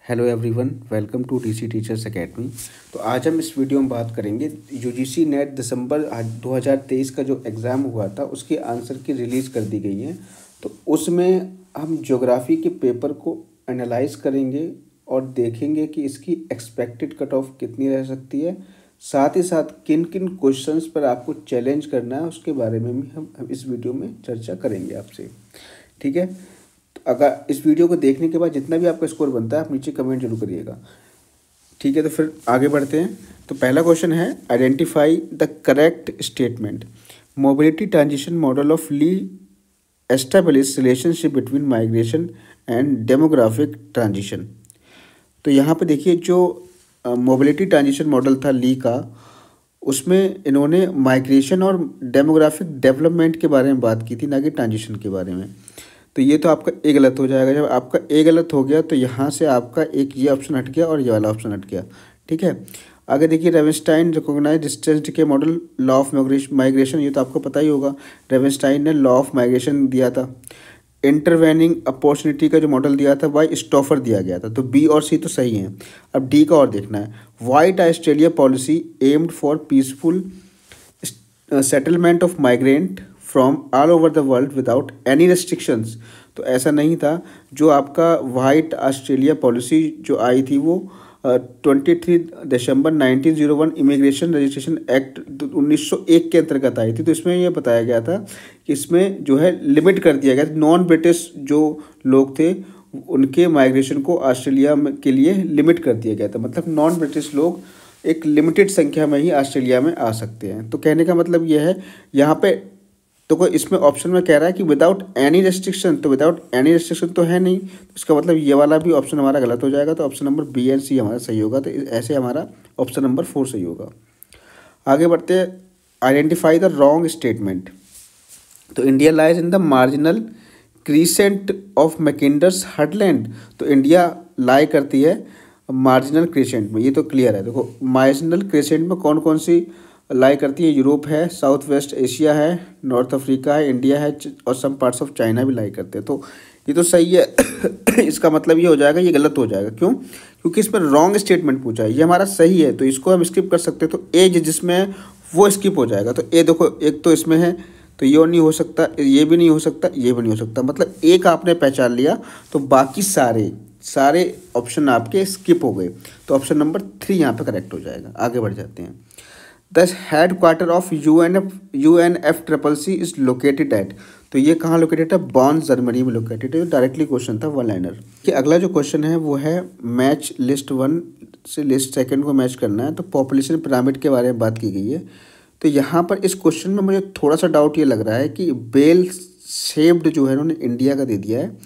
Hello everyone, welcome to DC teachers academy. तो आज हम इस वीडियो में बात करेंगे यूजीसी नेट दिसंबर 2023 का जो एग्ज़ाम हुआ था उसके आंसर की रिलीज़ कर दी गई हैं। तो उसमें हम ज्योग्राफी के पेपर को एनालाइज करेंगे और देखेंगे कि इसकी एक्सपेक्टेड कट ऑफ कितनी रह सकती है, साथ ही साथ किन किन क्वेश्चंस पर आपको चैलेंज करना है उसके बारे में भी हम इस वीडियो में चर्चा करेंगे आपसे। ठीक है, अगर इस वीडियो को देखने के बाद जितना भी आपका स्कोर बनता है आप नीचे कमेंट जरूर करिएगा। ठीक है, तो फिर आगे बढ़ते हैं। तो पहला क्वेश्चन है, identify the correct statement. Mobility transition model of Lee establish relationship between migration and demographic transition. तो यहाँ पे देखिए, जो मोबिलिटी ट्रांजिशन मॉडल था ली का, उसमें इन्होंने माइग्रेशन और डेमोग्राफिक डेवलपमेंट के बारे में बात की थी, ना कि ट्रांजिशन के बारे में। तो ये तो आपका ए गलत हो जाएगा। जब आपका ए गलत हो गया तो यहाँ से आपका एक ये ऑप्शन हट गया और ये वाला ऑप्शन हट गया। ठीक है, आगे देखिए, Ravenstein recognize distance decay model law of migration. ये तो आपको पता ही होगा, रेवेनस्टाइन ने लॉ ऑफ माइग्रेशन दिया था। इंटरवेनिंग अपॉर्चुनिटी का जो मॉडल दिया था बाय स्टॉफर दिया गया था। तो बी और सी तो सही हैं। अब डी का और देखना है, white Australia policy aimed for peaceful settlement of migrant from all over the world without any restrictions. तो ऐसा नहीं था। जो आपका वाइट ऑस्ट्रेलिया पॉलिसी जो आई थी वो 23 दिसंबर 1901 इमिग्रेशन रजिस्ट्रेशन एक्ट 1901 के अंतर्गत आई थी। तो इसमें यह बताया गया था कि इसमें जो है लिमिट कर दिया गया था, नॉन ब्रिटिश जो लोग थे उनके माइग्रेशन को ऑस्ट्रेलिया के लिए लिमिट कर दिया गया था। मतलब नॉन ब्रिटिश लोग एक लिमिटेड संख्या में ही ऑस्ट्रेलिया में आ सकते हैं। तो कहने का मतलब यह है, यहाँ पे तो कोई इसमें ऑप्शन में कह रहा है कि विदाउट एनी रेस्ट्रिक्शन, तो विदाउट एनी रेस्ट्रिक्शन तो है नहीं, तो इसका मतलब ये वाला भी ऑप्शन हमारा गलत हो जाएगा। तो ऑप्शन नंबर बी एंड सी हमारा सही होगा। तो ऐसे हमारा ऑप्शन नंबर 4 सही होगा। आगे बढ़ते हैं, आइडेंटिफाई द रॉन्ग स्टेटमेंट। तो India lies in the marginal crescent of Mackinder's heartland. तो इंडिया लाई करती है मार्जिनल क्रीसेंट में, ये तो क्लियर है। देखो, मार्जिनल क्रीसेंट में कौन कौन सी लाई करती है? यूरोप है, साउथ वेस्ट एशिया है, नॉर्थ अफ्रीका है, इंडिया है और सम पार्ट्स ऑफ चाइना भी लाई करते हैं। तो ये तो सही है। इसका मतलब ये हो जाएगा, ये गलत हो जाएगा। क्यों? क्योंकि इसमें रॉन्ग स्टेटमेंट पूछा है। ये हमारा सही है तो इसको हम स्किप कर सकते हैं। तो ए जिसमें है वो स्किप हो जाएगा। तो ए देखो, एक तो इसमें है तो ये नहीं हो सकता, ये भी नहीं हो सकता, ये भी नहीं हो सकता। मतलब एक आपने पहचान लिया तो बाकी सारे ऑप्शन आपके स्किप हो गए। तो ऑप्शन नंबर 3 यहाँ पे करेक्ट हो जाएगा। आगे बढ़ जाते हैं। The head quarter of UNFCCC is located at. तो ये कहाँ लोकेटेड है? बॉन, जर्मनी में लोकेटेड है। डायरेक्टली क्वेश्चन था, वन लाइनर। कि अगला जो क्वेश्चन है वो है, मैच लिस्ट 1 से लिस्ट 2 को मैच करना है। तो पॉपुलेशन पिरामिड के बारे में बात की गई है। तो यहाँ पर इस क्वेश्चन में मुझे थोड़ा सा डाउट ये लग रहा है कि बेल शेप्ड जो है उन्होंने इंडिया का दे दिया है।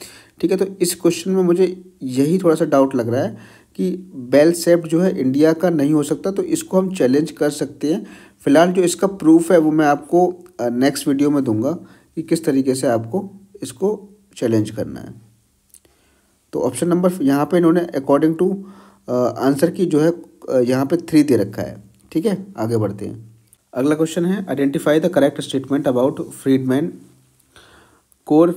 ठीक है, तो इस क्वेश्चन में मुझे यही थोड़ा सा डाउट लग रहा है कि बेल शेप्ड जो है इंडिया का नहीं हो सकता। तो इसको हम चैलेंज कर सकते हैं। फिलहाल जो इसका प्रूफ है वो मैं आपको नेक्स्ट वीडियो में दूंगा कि किस तरीके से आपको इसको चैलेंज करना है। तो ऑप्शन नंबर यहाँ पे इन्होंने अकॉर्डिंग टू आंसर की जो है यहाँ पे 3 दे रखा है। ठीक है, आगे बढ़ते हैं। अगला क्वेश्चन है, identify the correct statement about Friedman core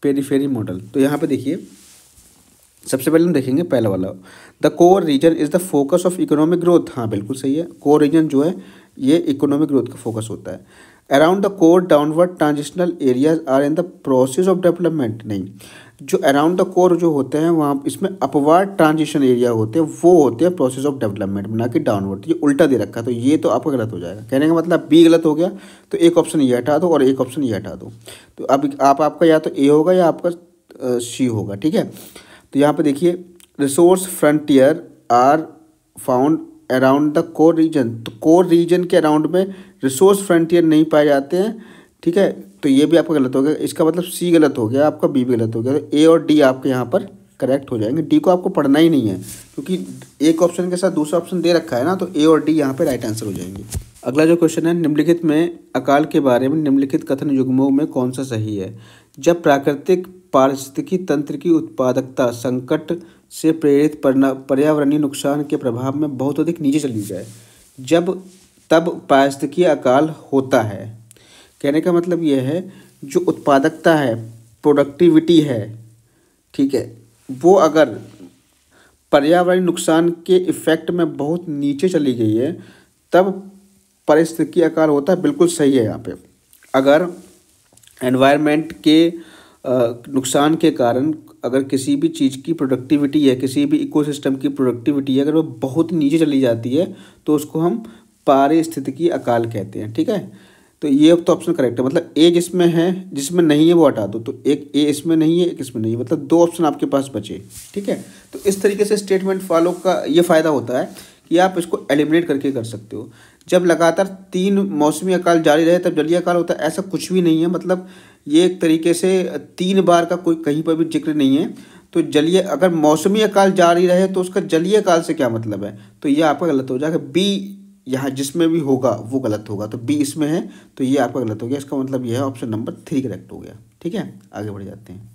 periphery model. तो यहाँ पे देखिए, सबसे पहले हम देखेंगे पहला वाला, the core region is the focus of economic growth. हाँ, बिल्कुल सही है। कोर रीजन जो है ये इकोनॉमिक ग्रोथ का फोकस होता है। Around the core downward transitional areas are in the process of development. नहीं, जो अराउंड द कोर जो होते हैं वहाँ इसमें अपवर्ड ट्रांजिशन एरिया होते हैं, वो होते हैं प्रोसेस ऑफ डेवलपमेंट, ना कि डाउनवर्ड। ये उल्टा दे रखा है, तो ये तो आपका गलत हो जाएगा। कहने का मतलब बी गलत हो गया, तो एक ऑप्शन ये हटा दो और एक ऑप्शन ये हटा दो। तो अब आपका या तो ए होगा या आपका सी होगा। ठीक है, तो यहाँ पे देखिए, resource frontier are found around the core region. तो कोर रीजन के अराउंड में रिसोर्स फ्रंटियर नहीं पाए जाते हैं। ठीक है, तो ये भी आपका गलत हो गया। इसका मतलब सी गलत हो गया, आपका बी भी गलत हो गया। तो ए और डी आपके यहाँ पर करेक्ट हो जाएंगे। डी को आपको पढ़ना ही नहीं है क्योंकि एक ऑप्शन के साथ दूसरा ऑप्शन दे रखा है ना, तो ए और डी यहाँ पे राइट आंसर हो जाएंगे। अगला जो क्वेश्चन है, निम्नलिखित में अकाल के बारे में निम्नलिखित कथन युग्मों में कौन सा सही है? जब प्राकृतिक पारिस्थितिकी तंत्र की उत्पादकता संकट से प्रेरित पर्यावरणीय नुकसान के प्रभाव में बहुत अधिक नीचे चली जाए, तब पारिस्थितिकीय अकाल होता है। कहने का मतलब यह है, जो उत्पादकता है, प्रोडक्टिविटी है, ठीक है, वो अगर पर्यावरण नुकसान के इफेक्ट में बहुत नीचे चली गई है तब पारिस्थितिकी अकाल होता है। बिल्कुल सही है यहाँ पे। अगर एनवायरनमेंट के नुकसान के कारण अगर किसी भी चीज़ की प्रोडक्टिविटी है, किसी भी इकोसिस्टम की प्रोडक्टिविटी है, अगर वो बहुत नीचे चली जाती है तो उसको हम पारिस्थितिकी अकाल कहते हैं। ठीक है, तो ये तो ऑप्शन करेक्ट है। मतलब ए जिसमें है, जिसमें नहीं है वो हटा दो। तो एक ए इसमें नहीं है, एक इसमें नहीं है, मतलब दो ऑप्शन आपके पास बचे। ठीक है, तो इस तरीके से स्टेटमेंट फॉलो का ये फ़ायदा होता है कि आप इसको एलिमिनेट करके कर सकते हो। जब लगातार 3 मौसमी अकाल जारी रहे तब जलीय अकाल होता है, ऐसा कुछ भी नहीं है। मतलब ये एक तरीके से 3 बार का कोई कहीं पर भी जिक्र नहीं है। तो जलीय, अगर मौसमी अकाल जारी रहे तो उसका जलीय अकाल से क्या मतलब है, तो ये आपका गलत हो जाएगा। बी यहाँ जिसमें भी होगा वो गलत होगा, तो बी इसमें है तो ये आपका गलत हो गया। इसका मतलब ये है ऑप्शन नंबर 3 करेक्ट हो गया। ठीक है, आगे बढ़ जाते हैं।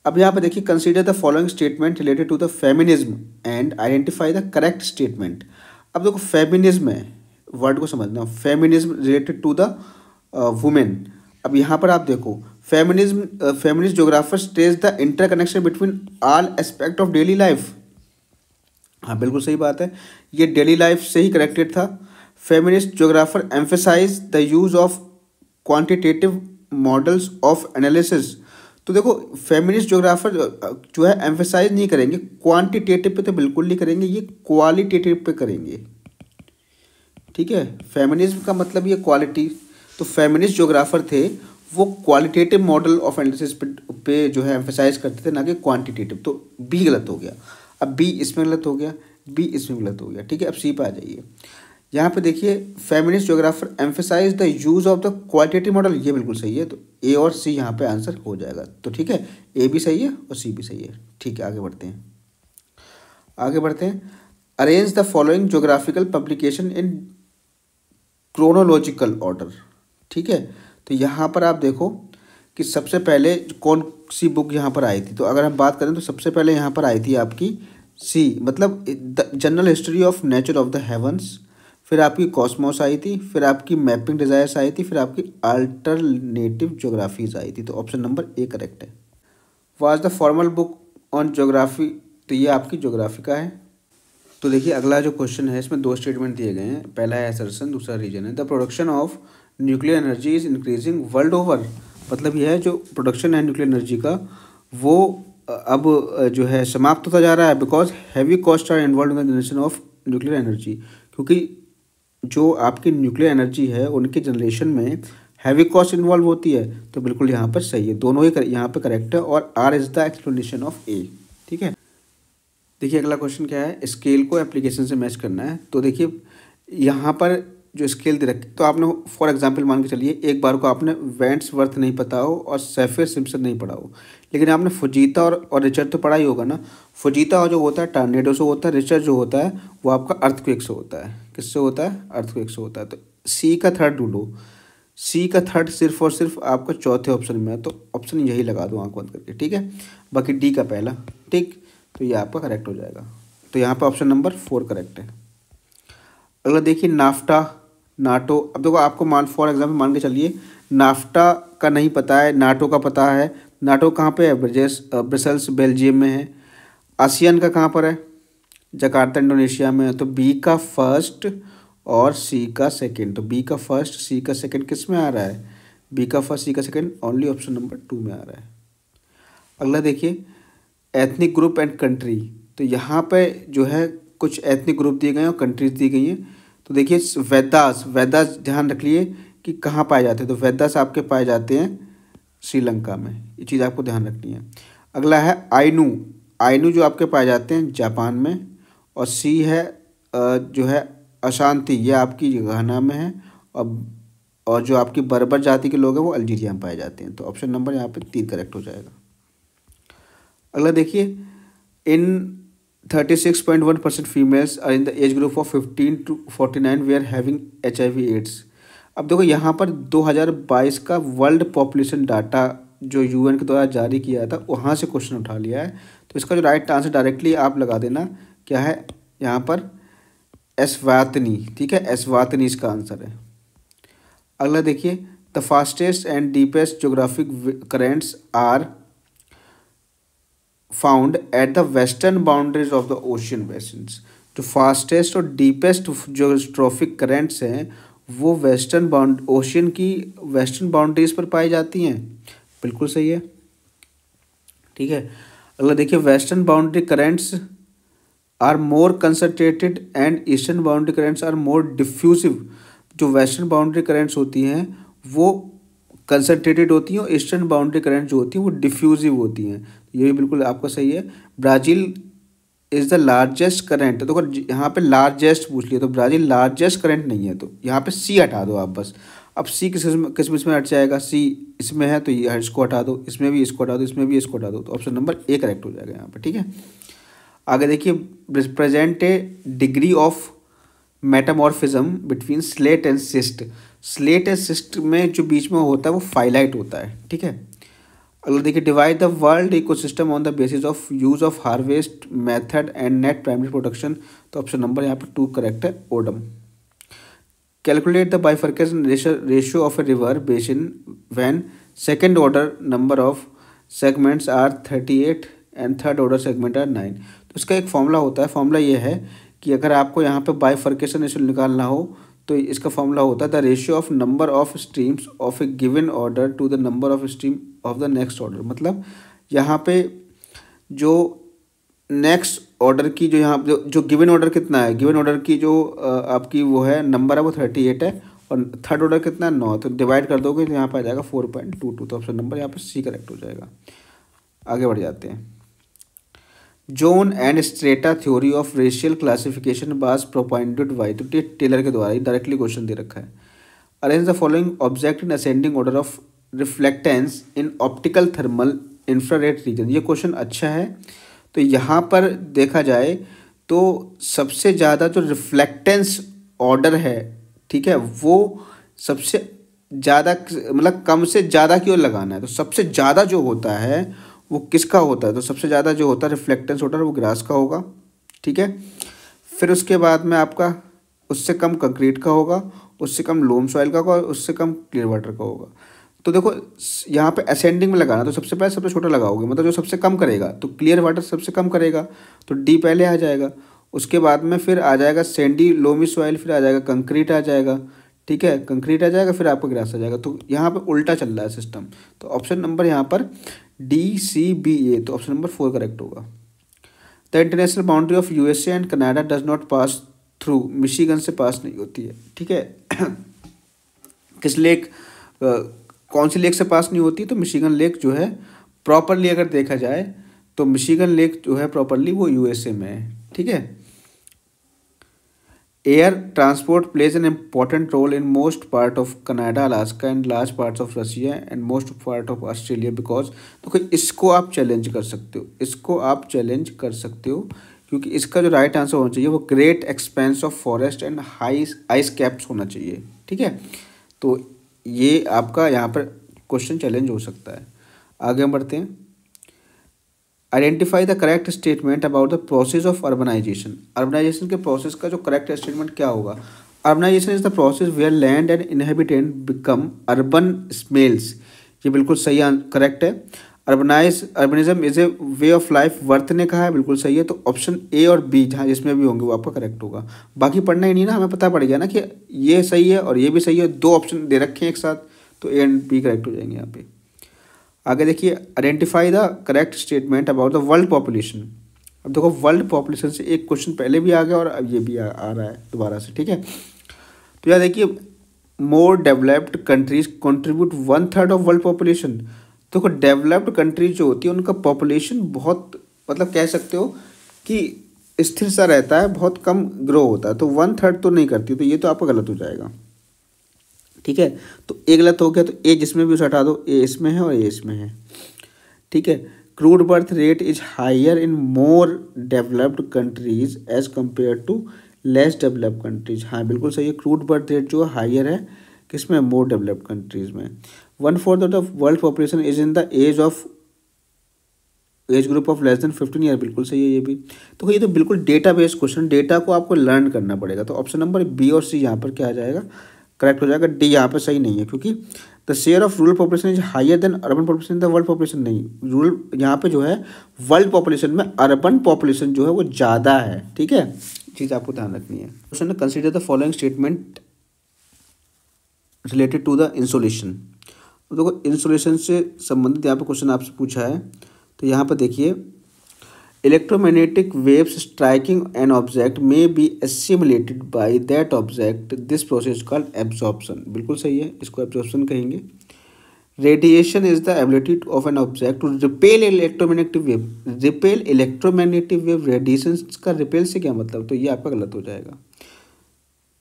अब यहाँ पे देखिए, consider the following statement related to the feminism and identify the correct statement. अब देखो फेमिनिज्म है, वर्ड को समझना, feminism related to the women. अब यहाँ पर आप देखो, feminist geographer stage the interconnection between all aspect of daily life. हाँ बिल्कुल सही बात है, ये डेली लाइफ से ही कनेक्टेड था। Feminist geographer emphasize the use of quantitative models of analysis. तो देखो फेमिनिस्ट ज्योग्राफर जो है एम्फेसाइज नहीं करेंगे क्वांटिटेटिव पे, तो बिल्कुल नहीं करेंगे, ये क्वालिटेटिव पे करेंगे। ठीक है, फेमिनिज्म का मतलब ये क्वालिटी, तो फेमिनिस्ट ज्योग्राफर थे वो क्वालिटेटिव मॉडल ऑफ एनालिसिस पे जो है एम्फेसाइज करते थे, ना कि क्वांटिटेटिव। तो बी गलत हो गया। अब बी इसमें गलत हो गया, बी इसमें गलत हो गया। ठीक है, अब सी पे आ जाइए। यहाँ पे देखिए, feminist geographer emphasize the use of the qualitative model, ये बिल्कुल सही है। तो ए और सी यहाँ पे आंसर हो जाएगा। तो ठीक है, ए भी सही है और सी भी सही है। ठीक है, आगे बढ़ते हैं। Arrange the following geographical publication in chronological order. ठीक है, तो यहाँ पर आप देखो कि सबसे पहले कौन सी बुक यहाँ पर आई थी। तो अगर हम बात करें तो सबसे पहले यहाँ पर आई थी आपकी सी, मतलब the general history of nature of the heavens. फिर आपकी कॉस्मोस आई थी, फिर आपकी मैपिंग डिजायर्स आई थी, फिर आपकी अल्टरनेटिव ज्योग्राफीज आई थी। तो ऑप्शन नंबर ए करेक्ट है। Was the formal book on geography, तो ये आपकी ज्योग्राफी का है। तो देखिए अगला जो क्वेश्चन है इसमें 2 स्टेटमेंट दिए गए हैं, पहला है असर्शन, दूसरा रीजन है। The production of nuclear energy is increasing world over. मतलब यह है जो प्रोडक्शन है न्यूक्लियर एनर्जी का वो अब जो है समाप्त होता जा रहा है, because heavy cost are involve in the generation of nuclear energy. क्योंकि जो आपकी न्यूक्लियर एनर्जी है उनके जनरेशन में हैवी कॉस्ट इन्वॉल्व होती है। तो बिल्कुल यहाँ पर सही है, दोनों ही यहाँ पर करेक्ट है और R is the explanation of A. ठीक है, देखिए अगला क्वेश्चन क्या है, स्केल को एप्लीकेशन से मैच करना है। तो देखिए यहाँ पर जो स्केल दे रखी, तो आपने फॉर एग्जांपल मान के चलिए एक बार को आपने वेंट्सवर्थ नहीं पता हो और सैफियर सिम्पसन नहीं पढ़ा हो, लेकिन आपने फुजीता और रिचर तो पढ़ा ही होगा ना। फुजीता जो होता है टॉर्नेडो से होता है, रिचर जो होता है वो आपका अर्थक्वेक से होता है। किससे होता है? अर्थक्वेक से होता है। तो सी का थर्ड ढूंढो, सी का थर्ड सिर्फ और सिर्फ आपका चौथे ऑप्शन में है, तो ऑप्शन यही लगा दो आंख बंद करके। ठीक है, बाकी डी का पहला, ठीक, तो ये आपका करेक्ट हो जाएगा। तो यहाँ पर ऑप्शन नंबर 4 करेक्ट है। अगला देखिए नाफ्टा, नाटो। अब देखो आपको फॉर एग्जाम्पल मान के चलिए नाफ्टा का नहीं पता है, नाटो का पता है। नाटो कहाँ पे है? ब्रसेल्स बेल्जियम में है। आसियान का कहाँ पर है? जकार्ता इंडोनेशिया में है। तो बी का फर्स्ट और सी का सेकंड, तो बी का फर्स्ट सी का सेकंड किस में आ रहा है? बी का फर्स्ट सी का सेकंड ओनली ऑप्शन नंबर 2 में आ रहा है। अगला देखिए एथनिक ग्रुप एंड कंट्री। तो यहाँ पे जो है कुछ एथनिक ग्रुप दिए गए हैं और कंट्रीज दी गई हैं। तो देखिए वेदास, वेदास ध्यान रख लिए कि कहाँ पाए जाते हैं। तो वेदास आपके पाए जाते हैं श्रीलंका में, ये चीज़ आपको ध्यान रखनी है। अगला है आइनू, आइनू जो आपके पाए जाते हैं जापान में। और सी है जो है अशांति, ये आपकी घाना में है। और जो आपकी बर्बर जाति के लोग हैं वो अल्जीरिया में पाए जाते हैं। तो ऑप्शन नंबर यहाँ पे 3 करेक्ट हो जाएगा। अगला देखिए in 36.1% females are in the age group of 15 to 49 we are having HIV/AIDS। अब देखो यहाँ पर 2022 का वर्ल्ड पॉपुलेशन डाटा जो UN के द्वारा जारी किया था वहाँ से क्वेश्चन उठा लिया है। तो इसका जो राइट आंसर डायरेक्टली आप लगा देना, क्या है यहाँ पर? एस्वातिनी। ठीक है, एस्वातिनी इसका आंसर है। अगला देखिए the fastest and deepest geographic currents are found at the western boundaries of the ocean basins. जो फास्टेस्ट और डीपेस्ट जो ट्रॉफिक करेंट्स हैं वो ओशियन की वेस्टर्न बाउंड्रीज पर पाई जाती हैं। बिल्कुल सही है। ठीक है, अगला देखिए, western boundary currents are more concentrated and eastern boundary currents are more diffusive. जो वेस्टर्न बाउंड्री करेंट्स होती हैं वो कंसंट्रेटेड होती हैं और ईस्टर्न बाउंड्री करंट जो होती हैं वो डिफ्यूजिव होती हैं। ये भी बिल्कुल आपका सही है। Brazil is the largest current, तो अगर यहाँ पे लार्जेस्ट पूछ लिया तो ब्राज़ील लार्जेस्ट करंट नहीं है, तो यहाँ पे सी हटा दो आप बस। अब सी किस इसमें हट जाएगा, सी इसमें है तो ये इसको हटा दो, इसमें भी इसको हटा दो, इसमें भी इसको हटा दो, तो ऑप्शन नंबर ए करेक्ट हो जाएगा यहाँ पे। ठीक है, आगे देखिए, present A degree of metamorphism between slate and cyst. Slate and cyst में जो बीच में होता है वो फाइलाइट होता है। ठीक है, अगला देखिए, divide the world ecosystem on the basis of use of harvest method and net primary production, तो ऑप्शन नंबर यहाँ पे 2 करेक्ट है, Odum. Calculate the bifurcation ratio of a river basin when second order number of segments are 38 and third order segment are 9। तो इसका एक formula होता है, formula ये है कि अगर आपको यहाँ पे बाइफर्केशन रेशियो निकालना हो तो इसका फॉर्मूला होता है the ratio of number of streams of a given order to the number of stream of the next order. मतलब यहाँ पे जो नेक्स्ट ऑर्डर की जो यहाँ जो गिवन ऑर्डर कितना है, गिवन ऑर्डर की जो आपकी वो है नंबर है वो 38 है और थर्ड ऑर्डर कितना है 9, तो डिवाइड कर दोगे तो यहाँ पर आ जाएगा 4.22, तो ऑप्शन नंबर यहाँ पर सी करेक्ट हो जाएगा। आगे बढ़ जाते हैं। Zone and strata theory of racial classification was propounded by, तो टेलर के द्वारा ही डायरेक्टली क्वेश्चन दे रखा है। Arrange the following object in ascending order of reflectance in optical thermal infrared region. ये क्वेश्चन अच्छा है। तो यहाँ पर देखा जाए तो सबसे ज़्यादा जो रिफ्लेक्टेंस ऑर्डर है, ठीक है, वो सबसे ज़्यादा मतलब कम से ज़्यादा की ओर लगाना है। तो सबसे ज़्यादा जो होता है वो किसका होता है, तो सबसे ज़्यादा जो होता है रिफ्लेक्टेंस ऑर्डर वो ग्रास का होगा। ठीक है, फिर उसके बाद में आपका उससे कम कंक्रीट का होगा, उससे कम लोम सॉइल का होगा और उससे कम क्लियर वाटर का होगा। तो देखो यहाँ पे असेंडिंग में लगाना, तो सबसे पहले सबसे छोटा लगाओगे, मतलब जो सबसे कम करेगा, तो क्लियर वाटर सबसे कम करेगा तो डी पहले आ जाएगा। उसके बाद में फिर आ जाएगा सैंडी लोमी सॉइल, फिर आ जाएगा कंक्रीट आ जाएगा। ठीक है, कंक्रीट आ जाएगा, फिर आपका ग्रास आ जाएगा। तो यहाँ पे उल्टा चल रहा है सिस्टम, तो ऑप्शन नंबर यहाँ पर DCBA, तो ऑप्शन नंबर 4 करेक्ट होगा। The international boundary of USA and Canada does not pass through, Michigan से पास नहीं होती है। ठीक है, किस लेक कौन सी लेक से पास नहीं होती, तो मिशिगन लेक जो है प्रॉपरली अगर देखा जाए तो मिशिगन लेक जो है प्रॉपरली वो USA में है। ठीक है, air transport plays an important role in most part of Canada, Alaska and large parts of Russia and most part of Australia because, तो इसको आप चैलेंज कर सकते हो, इसको आप चैलेंज कर सकते हो, क्योंकि इसका जो राइट आंसर होना चाहिए वो great expense of forest and high ice caps होना चाहिए। ठीक है, तो ये आपका यहाँ पर क्वेश्चन चैलेंज हो सकता है। आगे हम बढ़ते हैं। Identify the correct statement about the process of urbanization. Urbanization के प्रोसेस का जो करेक्ट स्टेटमेंट क्या होगा। Urbanization is the process where land and inhabitant become urban smells. ये बिल्कुल सही करेक्ट है। Urbanism is a way of life, Wirth ने कहा है, बिल्कुल सही है। तो ऑप्शन ए और बी जहाँ जिसमें भी होंगे वो आपका करेक्ट होगा। बाकी पढ़ना ही नहीं ना, हमें पता पड़ गया ना कि ये सही है और ये भी सही है, 2 ऑप्शन दे रखे हैं एक साथ, तो ए एंड बी करेक्ट हो जाएंगे यहाँ पे। आगे देखिए, identify the correct statement about the world population. अब देखो वर्ल्ड पॉपुलेशन से एक क्वेश्चन पहले भी आ गया और अब ये भी आ रहा है दोबारा से। ठीक है, तो यार देखिए, मोर developed countries contribute 1/3 of world population. देखो डेवलप्ड कंट्रीज जो होती है उनका पॉपुलेशन बहुत, मतलब कह सकते हो कि स्थिर सा रहता है, बहुत कम ग्रो होता है, तो 1/3 तो नहीं करती, तो ये तो आपका गलत हो जाएगा। ठीक है, तो ए गलत हो गया, तो ए जिसमें भी उसे हटा दो, ए इसमें है और ए इसमें है। ठीक है, crude birth rate is higher in more developed countries as compare to less developed countries. हाँ बिल्कुल सही है, क्रूड बर्थ रेट जो हायर है किसमें, मोर डेवलप्ड कंट्रीज में। 1/4 of world population is in the age group of less than 15 year, बिल्कुल सही है ये भी। तो ये तो बिल्कुल डेटा बेस्ड क्वेश्चन, डेटा को आपको लर्न करना पड़ेगा। तो ऑप्शन नंबर बी और सी यहाँ पर क्या आ जाएगा, करेक्ट हो जाएगा। डी यहाँ पे सही नहीं है, क्योंकि the share of rural population is higher than urban population the world population. नहीं, रूरल यहाँ पे जो है वर्ल्ड पॉपुलेशन में अर्बन पॉपुलेशन जो है वो ज़्यादा है, ठीक है, चीज़ आपको ध्यान रखनी है। क्वेश्चन है consider the following statement related to the insolation. तो देखो इंसोलेशन से संबंधित यहाँ पे क्वेश्चन आपसे पूछा है, तो यहाँ पर देखिए electromagnetic waves striking an object may be assimilated by that object, this process called absorption. बिल्कुल सही है, इसको एब्जॉर्प्शन कहेंगे। Radiation is the ability of an object to repel electromagnetic wave. Repel electromagnetic wave, radiation का repel से क्या मतलब, तो ये आपका गलत हो जाएगा।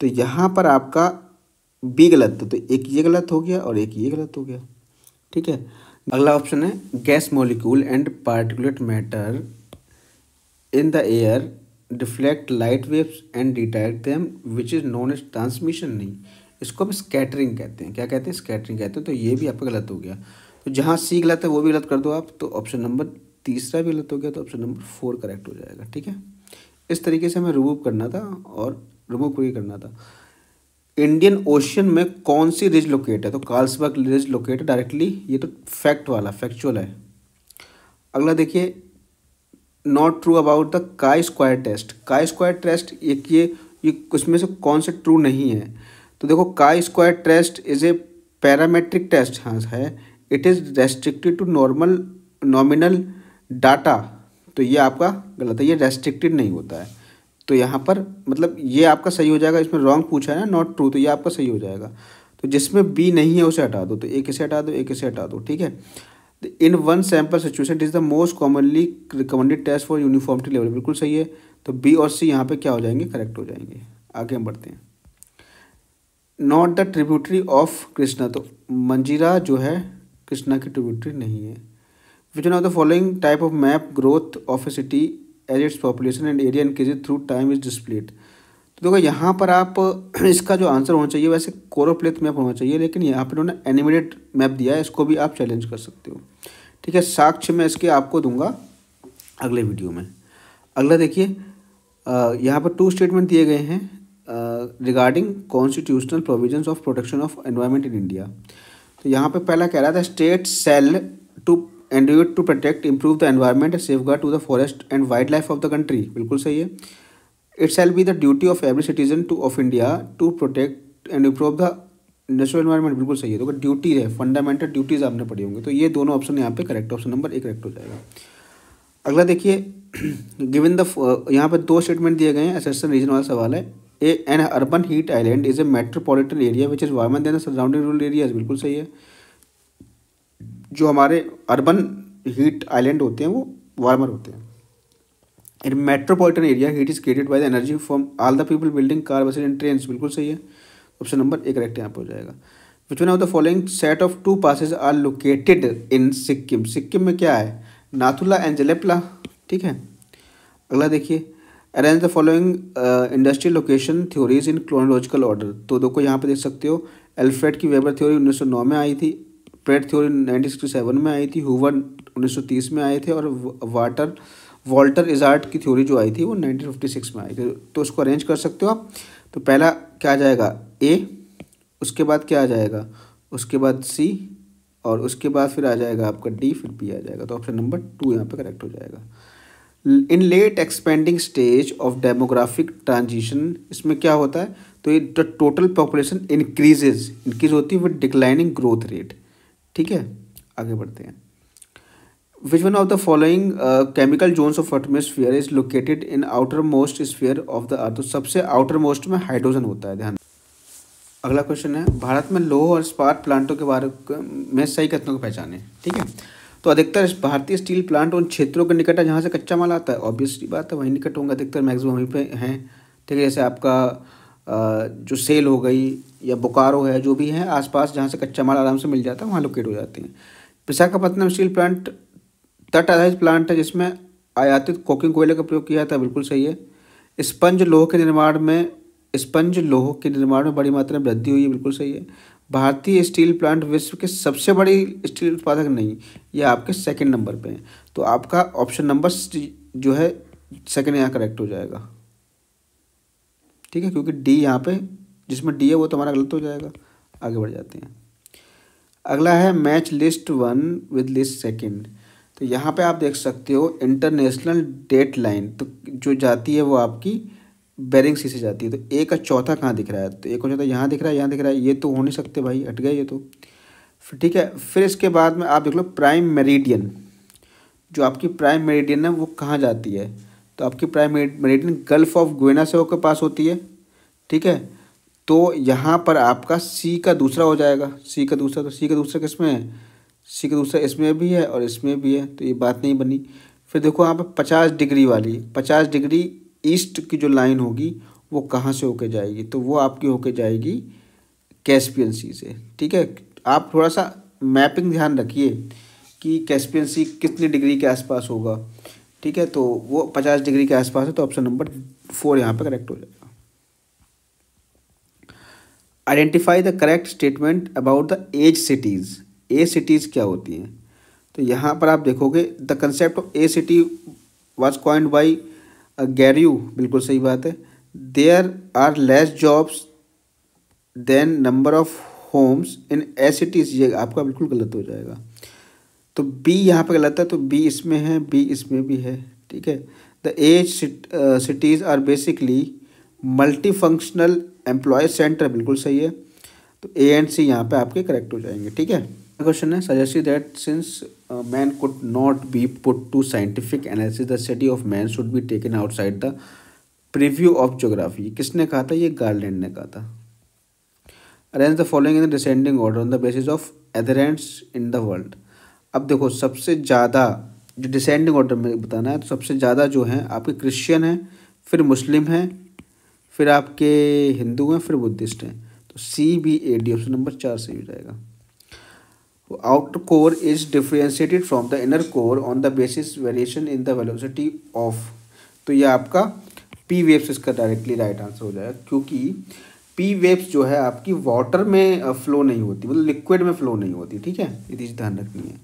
तो यहाँ पर आपका बी गलत है, तो एक ये गलत हो गया और एक ये गलत हो गया, ठीक है। अगला ऑप्शन है gas molecule and particulate matter in the air deflect light waves and detect them which is known as transmission. नहीं, इसको हम स्कैटरिंग कहते हैं। क्या कहते हैं? स्कैटरिंग कहते हैं। तो ये भी आपका गलत हो गया। तो जहाँ सी गलत है वो भी गलत कर दो आप, तो ऑप्शन नंबर तीसरा भी गलत हो गया, तो ऑप्शन नंबर 4 करेक्ट हो जाएगा, ठीक है। इस तरीके से हमें रिमूव करना था और रिमूव करके करना था। इंडियन ओशन में कौन सी रिज लोकेट है? तो कार्लसबर्ग रिज लोकेट है डायरेक्टली, ये तो फैक्ट वाला फैक्चुअल है। अगला देखिए not true about the chi square test. Chi square test एक ये उसमें से कौन से ट्रू नहीं है? तो देखो chi square test is a parametric test, हाँ है। It is restricted to nominal data, तो ये आपका गलत है, ये रेस्ट्रिक्टेड नहीं होता है। तो यहाँ पर मतलब ये आपका सही हो जाएगा। इसमें रॉन्ग पूछा है ना, नॉट ट्रू, तो ये आपका सही हो जाएगा। तो जिसमें बी नहीं है उसे हटा दो, तो एक इसे हटा दो, एक इसे हटा दो, ठीक है। In one sample situation it is the most commonly recommended test for uniformity level. बिल्कुल सही है। तो बी और सी यहाँ पे क्या हो जाएंगे? करेक्ट हो जाएंगे। आगे हम बढ़ते हैं। Not the tributary of Krishna, तो मंजीरा जो है कृष्णा की ट्रिब्यूटरी नहीं है। Which one of the following type of map growth of a city as its population and area increases through time is displayed. तो देखो यहाँ पर आप इसका जो आंसर होना चाहिए वैसे कोरोप्लेथ मैप होना चाहिए, लेकिन यहाँ पर उन्होंने एनिमेटेड मैप दिया है, इसको भी आप चैलेंज कर सकते हो, ठीक है। साक्ष्य मैं इसके आपको दूंगा अगले वीडियो में। अगला देखिए यहाँ पर 2 स्टेटमेंट दिए गए हैं regarding constitutional provisions of protection of environment in India. तो यहाँ पे पहला कह रहा था state shall to endure to protect improve the environment safeguard to the forest and wild life of the country. बिल्कुल सही है। It shall be the duty of every citizen to of India to protect and improve the natural environment. बिल्कुल सही है। तो duty है, fundamental duties आपने पढ़ी होंगे, तो ये दोनों ऑप्शन यहाँ पे करेक्ट, ऑप्शन नंबर 1 करेक्ट हो जाएगा। अगला देखिए गिवन द यहाँ पर 2 स्टेटमेंट दिए गए हैं, असर्शन रीजन वाला सवाल है। N urban heat island is a metropolitan area which is warmer than the surrounding rural areas. बिल्कुल सही है। जो हमारे अर्बन हीट आइलैंड होते हैं वो वार्मर होते हैं। In metropolitan area heat is created by the energy from all the people building car buses and trains. बिल्कुल सही है। ऑप्शन नंबर 1 करेक्ट यहाँ पर हो जाएगा। Which one of the following set of 2 passes are located in Sikkim. Sikkim में क्या है? नाथुला एंड जलेपला, ठीक है। अगला देखिए arrange the following industrial location theories in chronological order. तो देखो यहाँ पे देख सकते हो एल्फ्रेड की वेबर थ्योरी 1909 में आई थी, प्रेट थ्योरी 1967 में आई थी, हूवर 1930 में आए थे, और वॉल्टर इजार्ड की थ्योरी जो आई थी वो 1956 में आई थी। तो उसको अरेंज कर सकते हो आप। तो पहला क्या आ जाएगा? ए, उसके बाद क्या आ जाएगा? उसके बाद सी, और उसके बाद फिर आ जाएगा आपका डी, फिर बी आ जाएगा। तो ऑप्शन नंबर 2 यहाँ पे करेक्ट हो जाएगा। In late expanding stage of demographic transition, इसमें क्या होता है? तो ये द टोटल पॉपुलेशन इंक्रीज होती है विद डिक्लाइनिंग ग्रोथ रेट, ठीक है। आगे बढ़ते हैं। विच one of the following chemical zones of atmosphere is located in outer most sphere of the earth. तो सबसे आउटर मोस्ट में हाइड्रोजन होता है, ध्यान। अगला क्वेश्चन है भारत में लौह और इस्पात प्लांटों के बारे में सही कथनों को पहचाने, ठीक है। तो अधिकतर भारतीय स्टील प्लांट उन क्षेत्रों के निकट है जहाँ से कच्चा माल आता है। ऑब्वियसली बात है, वहीं निकट होंगे अधिकतर, मैक्सिमम वहीं पे हैं, ठीक है। जैसे आपका जो सेल हो गई या बोकारो है, जो भी है आसपास जहाँ से कच्चा माल आराम से मिल जाता है वहाँ लोकेट हो जाते हैं। विशाखापत्तनम स्टील प्लांट तट आधारित प्लांट है जिसमें आयातित कोकिंग कोयले का प्रयोग किया जाता है। बिल्कुल सही है। स्पंज लोह के निर्माण में बड़ी मात्रा में वृद्धि हुई है। बिल्कुल सही है। भारतीय स्टील प्लांट विश्व के सबसे बड़ी स्टील उत्पादक नहीं, ये आपके 2nd नंबर पे हैं। तो आपका ऑप्शन नंबर जो है 2nd यहाँ करेक्ट हो जाएगा, ठीक है, क्योंकि डी यहाँ पे जिसमें डी है वो तो हमारा गलत हो जाएगा। आगे बढ़ जाते हैं। अगला है match list 1 with list second. तो यहाँ पे आप देख सकते हो इंटरनेशनल डेट लाइन, तो जो जाती है वो आपकी बेरिंग सी से जाती है। तो ए का चौथा कहाँ दिख रहा है? तो ए का चौथा यहाँ दिख रहा है, यहाँ दिख रहा है, ये तो हो नहीं सकते भाई, हट गए ये तो। फिर ठीक है, फिर इसके बाद में आप देख लो प्राइम मेरिडियन। जो आपकी प्राइम मेरिडियन है वो कहाँ जाती है? तो आपकी प्राइम मेरिडियन गल्फ ऑफ गुएना से होकर पास होती है। ठीक है, तो यहाँ पर आपका सी का दूसरा हो जाएगा, सी का दूसरा। तो सी का दूसरा किस में है? सी का दूसरा इसमें भी है और इसमें भी है, तो ये बात नहीं बनी। फिर देखो यहाँ पे 50 डिग्री वाली, 50 डिग्री ईस्ट की जो लाइन होगी वो कहाँ से होके जाएगी? तो वो आपकी होके जाएगी कैस्पियन सी से। ठीक है, आप थोड़ा सा मैपिंग ध्यान रखिए कि कैस्पियन सी कितनी डिग्री के आसपास होगा। ठीक है, तो वो 50 डिग्री के आसपास है, तो ऑप्शन नंबर 4 यहाँ पे करेक्ट हो जाएगा। Identify the correct statement about the edge cities. A cities क्या होती हैं? तो यहाँ पर आप देखोगे the concept of a city was coined by Garreau, बिल्कुल सही बात है। There are less jobs than number of homes in a cities, ये आपका बिल्कुल गलत हो जाएगा। तो बी यहाँ पे गलत है, तो बी इसमें है, बी इसमें भी है। ठीक है, the edge cities are basically multi functional employ center, बिल्कुल सही है। तो ए एंड सी यहाँ पे आपके करेक्ट हो जाएंगे। ठीक है, क्वेश्चन है suggest that since man could not be put to scientific analysis the study of man should be taken outside the preview of geography. किसने कहा था? ये गार्लैंड ने कहा था। Arrange the following in the descending order on the basis of adherence in the world. अब देखो सबसे ज़्यादा जो डिसेंडिंग ऑर्डर में बताना है, तो सबसे ज़्यादा जो हैं आपके क्रिश्चियन हैं, फिर मुस्लिम हैं, फिर आपके हिंदू हैं, फिर बुद्धिस्ट हैं। तो C B A D option number 4 सही हो जाएगा। Outer core is differentiated from the inner core on the basis variation in the velocity of. तो ये आपका पी वेव्स इसका डायरेक्टली राइट आंसर हो जाएगा, क्योंकि पी वेव्स जो है आपकी वाटर में फ्लो नहीं होती, मतलब लिक्विड में फ्लो नहीं होती। ठीक है, ये चीज़ ध्यान रखनी है।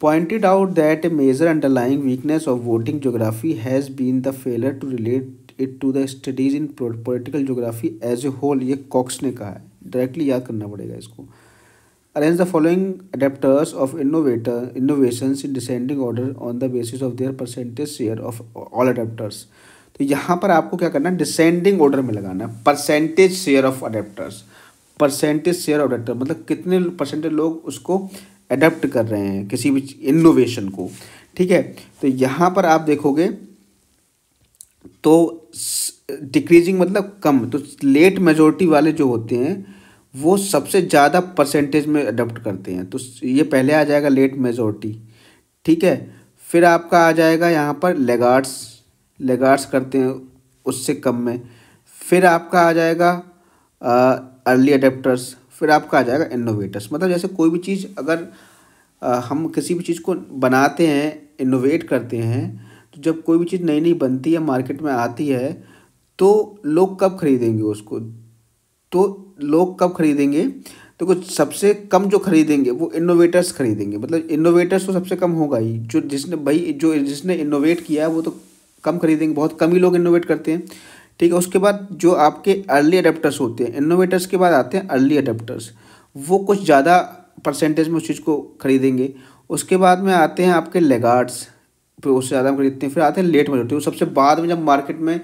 Pointed out that a major underlying weakness of voting geography has been the failure to relate it to the studies in political geography as a whole। ये कॉक्स ने कहा है, डायरेक्टली याद करना पड़ेगा इसको। Arrange the following adapters of innovations in descending order on the basis of their percentage share of all adapters। तो यहाँ पर आपको क्या करना है? डिसेंडिंग ऑर्डर में लगाना है। Percentage share of adapters, percentage share of adapter मतलब कितने परसेंटेज लोग उसको अडेप्ट कर रहे हैं किसी भी इनोवेशन को। ठीक है, तो यहाँ पर आप देखोगे तो डिक्रीजिंग मतलब कम, तो लेट मेजोरिटी वाले जो होते हैं वो सबसे ज़्यादा परसेंटेज में अडॉप्ट करते हैं। तो ये पहले आ जाएगा लेट मेजोरिटी। ठीक है, फिर आपका आ जाएगा यहाँ पर लेगार्ड्स करते हैं उससे कम में। फिर आपका आ जाएगा अर्ली अडेप्टर्स, फिर आपका आ जाएगा इनोवेटर्स। मतलब जैसे कोई भी चीज़ अगर हम किसी भी चीज़ को बनाते हैं, इनोवेट करते हैं, तो जब कोई भी चीज़ नई नई बनती है, मार्केट में आती है, तो लोग कब खरीदेंगे उसको? तो लोग कब खरीदेंगे? तो कुछ सबसे कम जो खरीदेंगे वो इनोवेटर्स खरीदेंगे। मतलब इनोवेटर्स तो सबसे कम होगा ही, जिसने इनोवेट किया है वो तो कम खरीदेंगे, बहुत कम ही लोग इनोवेट करते हैं। ठीक है, उसके बाद जो आपके अर्ली अडेप्टर्स होते हैं, इनोवेटर्स के बाद आते हैं अर्ली अडेप्टर्स, वो कुछ ज़्यादा परसेंटेज में उस चीज़ को खरीदेंगे। उसके बाद में आते हैं आपके लेगार्ड्स, फिर उससे ज़्यादा खरीदते हैं। फिर आते हैं लेट मेजोरिटी, वो सबसे बाद में जब मार्केट में,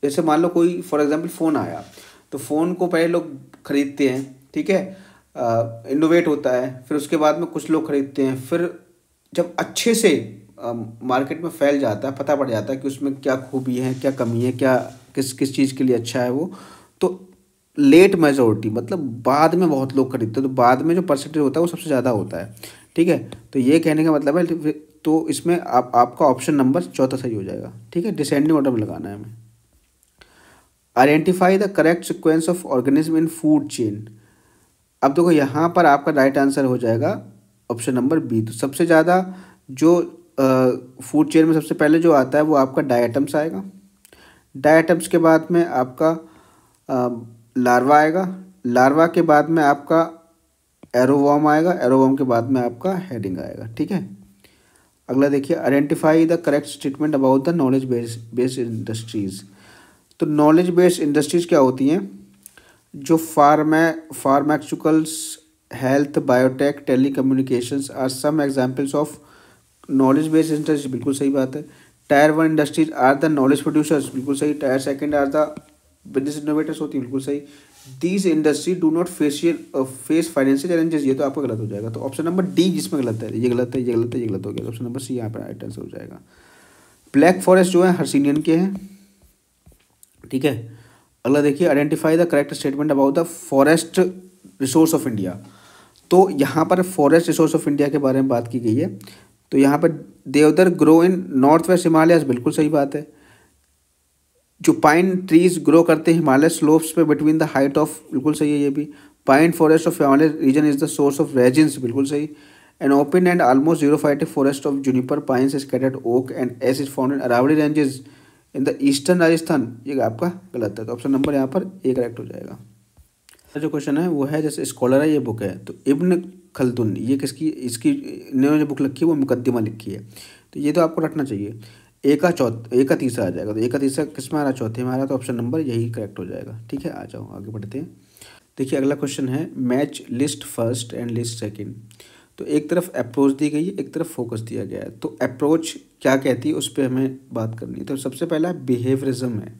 जैसे मान लो कोई फॉर एग्जांपल फ़ोन आया, तो फ़ोन को पहले लोग खरीदते हैं। ठीक है, इनोवेट होता है, फिर उसके बाद में कुछ लोग खरीदते हैं, फिर जब अच्छे से मार्केट में फैल जाता है, पता पड़ जाता है कि उसमें क्या खूबी है, क्या कमी है, क्या किस किस चीज़ के लिए अच्छा है वो, तो लेट मेजोरिटी मतलब बाद में बहुत लोग खरीदते हैं, तो बाद में जो परसेंटेज होता है वो सबसे ज़्यादा होता है। ठीक है, तो ये कहने का मतलब है, तो इसमें आपका ऑप्शन नंबर 4 सही हो जाएगा। ठीक है, डिसेंडिंग ऑर्डर में लगाना है हमें। Identify the correct sequence of organism in food chain. अब देखो यहाँ पर आपका राइट आंसर हो जाएगा ऑप्शन नंबर बी। तो सबसे ज़्यादा जो फूड चेन में सबसे पहले जो आता है वो आपका डायटम्स आएगा। डायटम्स के बाद में आपका लार्वा आएगा। लार्वा के बाद में आपका एरोवॉर्म आएगा। एरोवॉर्म के बाद में आपका हेडिंग आएगा। ठीक है, अगला देखिए, identify the correct statement about the knowledge based industries. तो नॉलेज बेस्ड इंडस्ट्रीज़ क्या होती हैं? जो pharmaceuticals, health, biotech, telecommunications are some examples of knowledge based industries, बिल्कुल सही बात है। Tier one industries are the knowledge producers, बिल्कुल सही। Tier second are the business innovators होती है, बिल्कुल सही। These industry do not face financial challenges, ये तो आपका गलत हो जाएगा। तो ऑप्शन नंबर डी जिसमें गलत है, ये गलत है, ये गलत है, ये गलत हो गया। ऑप्शन नंबर सी यहाँ पर राइट आंसर हो जाएगा। ब्लैक फॉरेस्ट जो है हर्सिनियन के हैं, ठीक है। अगला देखिए, identify the correct statement about the forest resource of India. तो यहाँ पर फॉरेस्ट रिसोर्स ऑफ इंडिया के बारे में बात की गई है। तो यहाँ पर देवदार grow in north west Himalaya, बिल्कुल सही बात है। जो पाइन ट्रीज ग्रो करते हैं हिमालय स्लोप्स पे बिटवीन द हाइट ऑफ, बिल्कुल सही है ये भी। Pine forest of Himalaya region is the source of resins, बिल्कुल सही। An open and almost xerophytic forest of juniper pines scattered oak and S is found in Aravalli ranges in the eastern Rajasthan, ये आपका गलत है। तो ऑप्शन नंबर यहाँ पर ए correct हो जाएगा। जो क्वेश्चन है वो है, जैसे स्कॉलर है, ये बुक है, तो इब्न खल्दुन, ये किसकी, इसकी इन्होंने जो बुक लिखी है वो मुकद्दिमा लिखी है, तो ये तो आपको रखना चाहिए। ए का तीसरा आ जाएगा। तो ए का तीसरा किस में आ रहा, चौथे में आ रहा, तो ऑप्शन नंबर यही करेक्ट हो जाएगा। ठीक है, आ जाओ आगे बढ़ते हैं। देखिए अगला क्वेश्चन है, match list first and list second. तो एक तरफ अप्रोच दी गई है, एक तरफ फोकस दिया गया है। तो अप्रोच क्या कहती है उस पर हमें बात करनी है। तो सबसे पहला बिहेवियरिज्म है।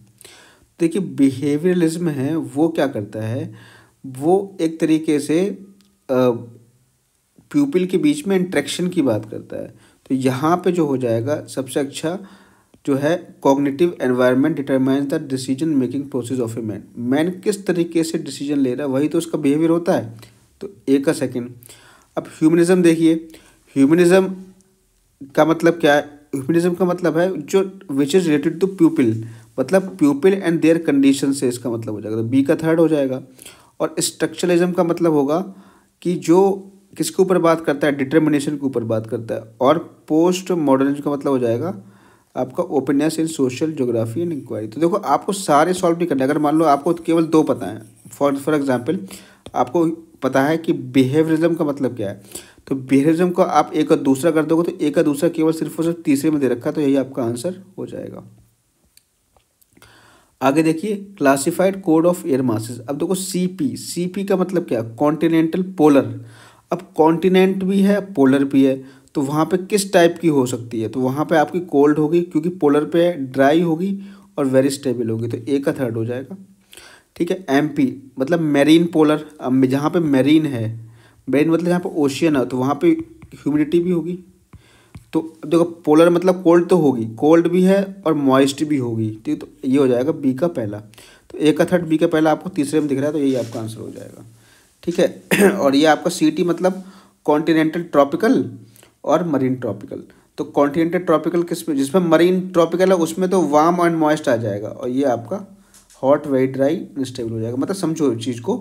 देखिए बिहेवियरलिज्म है वो क्या करता है, वो एक तरीके से प्यूपिल के बीच में इंटरेक्शन की बात करता है। तो यहाँ पे जो हो जाएगा सबसे अच्छा जो है, cognitive environment determines the decision making process of a man. Man किस तरीके से डिसीजन ले रहा है वही तो उसका बिहेवियर होता है। तो ए का सेकंड। अब ह्यूमनिज्म देखिए, ह्यूमनिज्म का मतलब क्या है, ह्यूमनिज्म का मतलब है जो which is related to pupil, मतलब प्यूपिल एंड देयर कंडीशन से इसका मतलब हो जाएगा। तो बी का थर्ड हो जाएगा। और स्ट्रक्चरलिज्म का मतलब होगा कि जो किसके ऊपर बात करता है, डिटर्मिनेशन के ऊपर बात करता है। और पोस्ट मॉडर्निज्म का मतलब हो जाएगा आपका openness in social geography and inquiry. तो देखो आपको सारे सॉल्व नहीं करने, अगर मान लो आपको केवल दो पता है, फॉर एग्जांपल आपको पता है कि बिहेवियरिज्म का मतलब क्या है, तो बिहेवियरिज्म को आप एक और दूसरा कर दोगे तो एक और दूसरा केवल सिर्फ और सिर्फ तीसरे में दे रखा है, तो यही आपका आंसर हो जाएगा। आगे देखिए, classified code of air masses. अब देखो सीपी का मतलब क्या, कॉन्टिनेंटल पोलर। अब कॉन्टिनेंट भी है पोलर भी है, तो वहाँ पे किस टाइप की हो सकती है, तो वहाँ पे आपकी कोल्ड होगी क्योंकि पोलर पे ड्राई होगी और वेरी स्टेबल होगी, तो ए का थर्ड हो जाएगा। ठीक है, एमपी मतलब मेरीन पोलर। अब जहाँ पे मेरीन है, मेरीन मतलब जहाँ पे ओशियन है, तो वहाँ पे ह्यूमिडिटी भी होगी। तो देखो पोलर मतलब कोल्ड तो होगी, कोल्ड भी है और मॉइस्ट भी होगी, ठीक। तो ये हो जाएगा बी का पहला। तो ए का थर्ड बी का पहला आपको तीसरे में दिख रहा है, तो यही आपका आंसर हो जाएगा। ठीक है और ये आपका सीटी मतलब कॉन्टिनेंटल ट्रॉपिकल और मरीन ट्रॉपिकल। तो कॉन्टिनेंटल ट्रॉपिकल किस में, जिसमें मरीन ट्रॉपिकल है उसमें तो वार्म एंड मॉइस्ट आ जाएगा, और ये आपका हॉट वेरी ड्राई अनस्टेबल हो जाएगा। मतलब समझो इस चीज़ को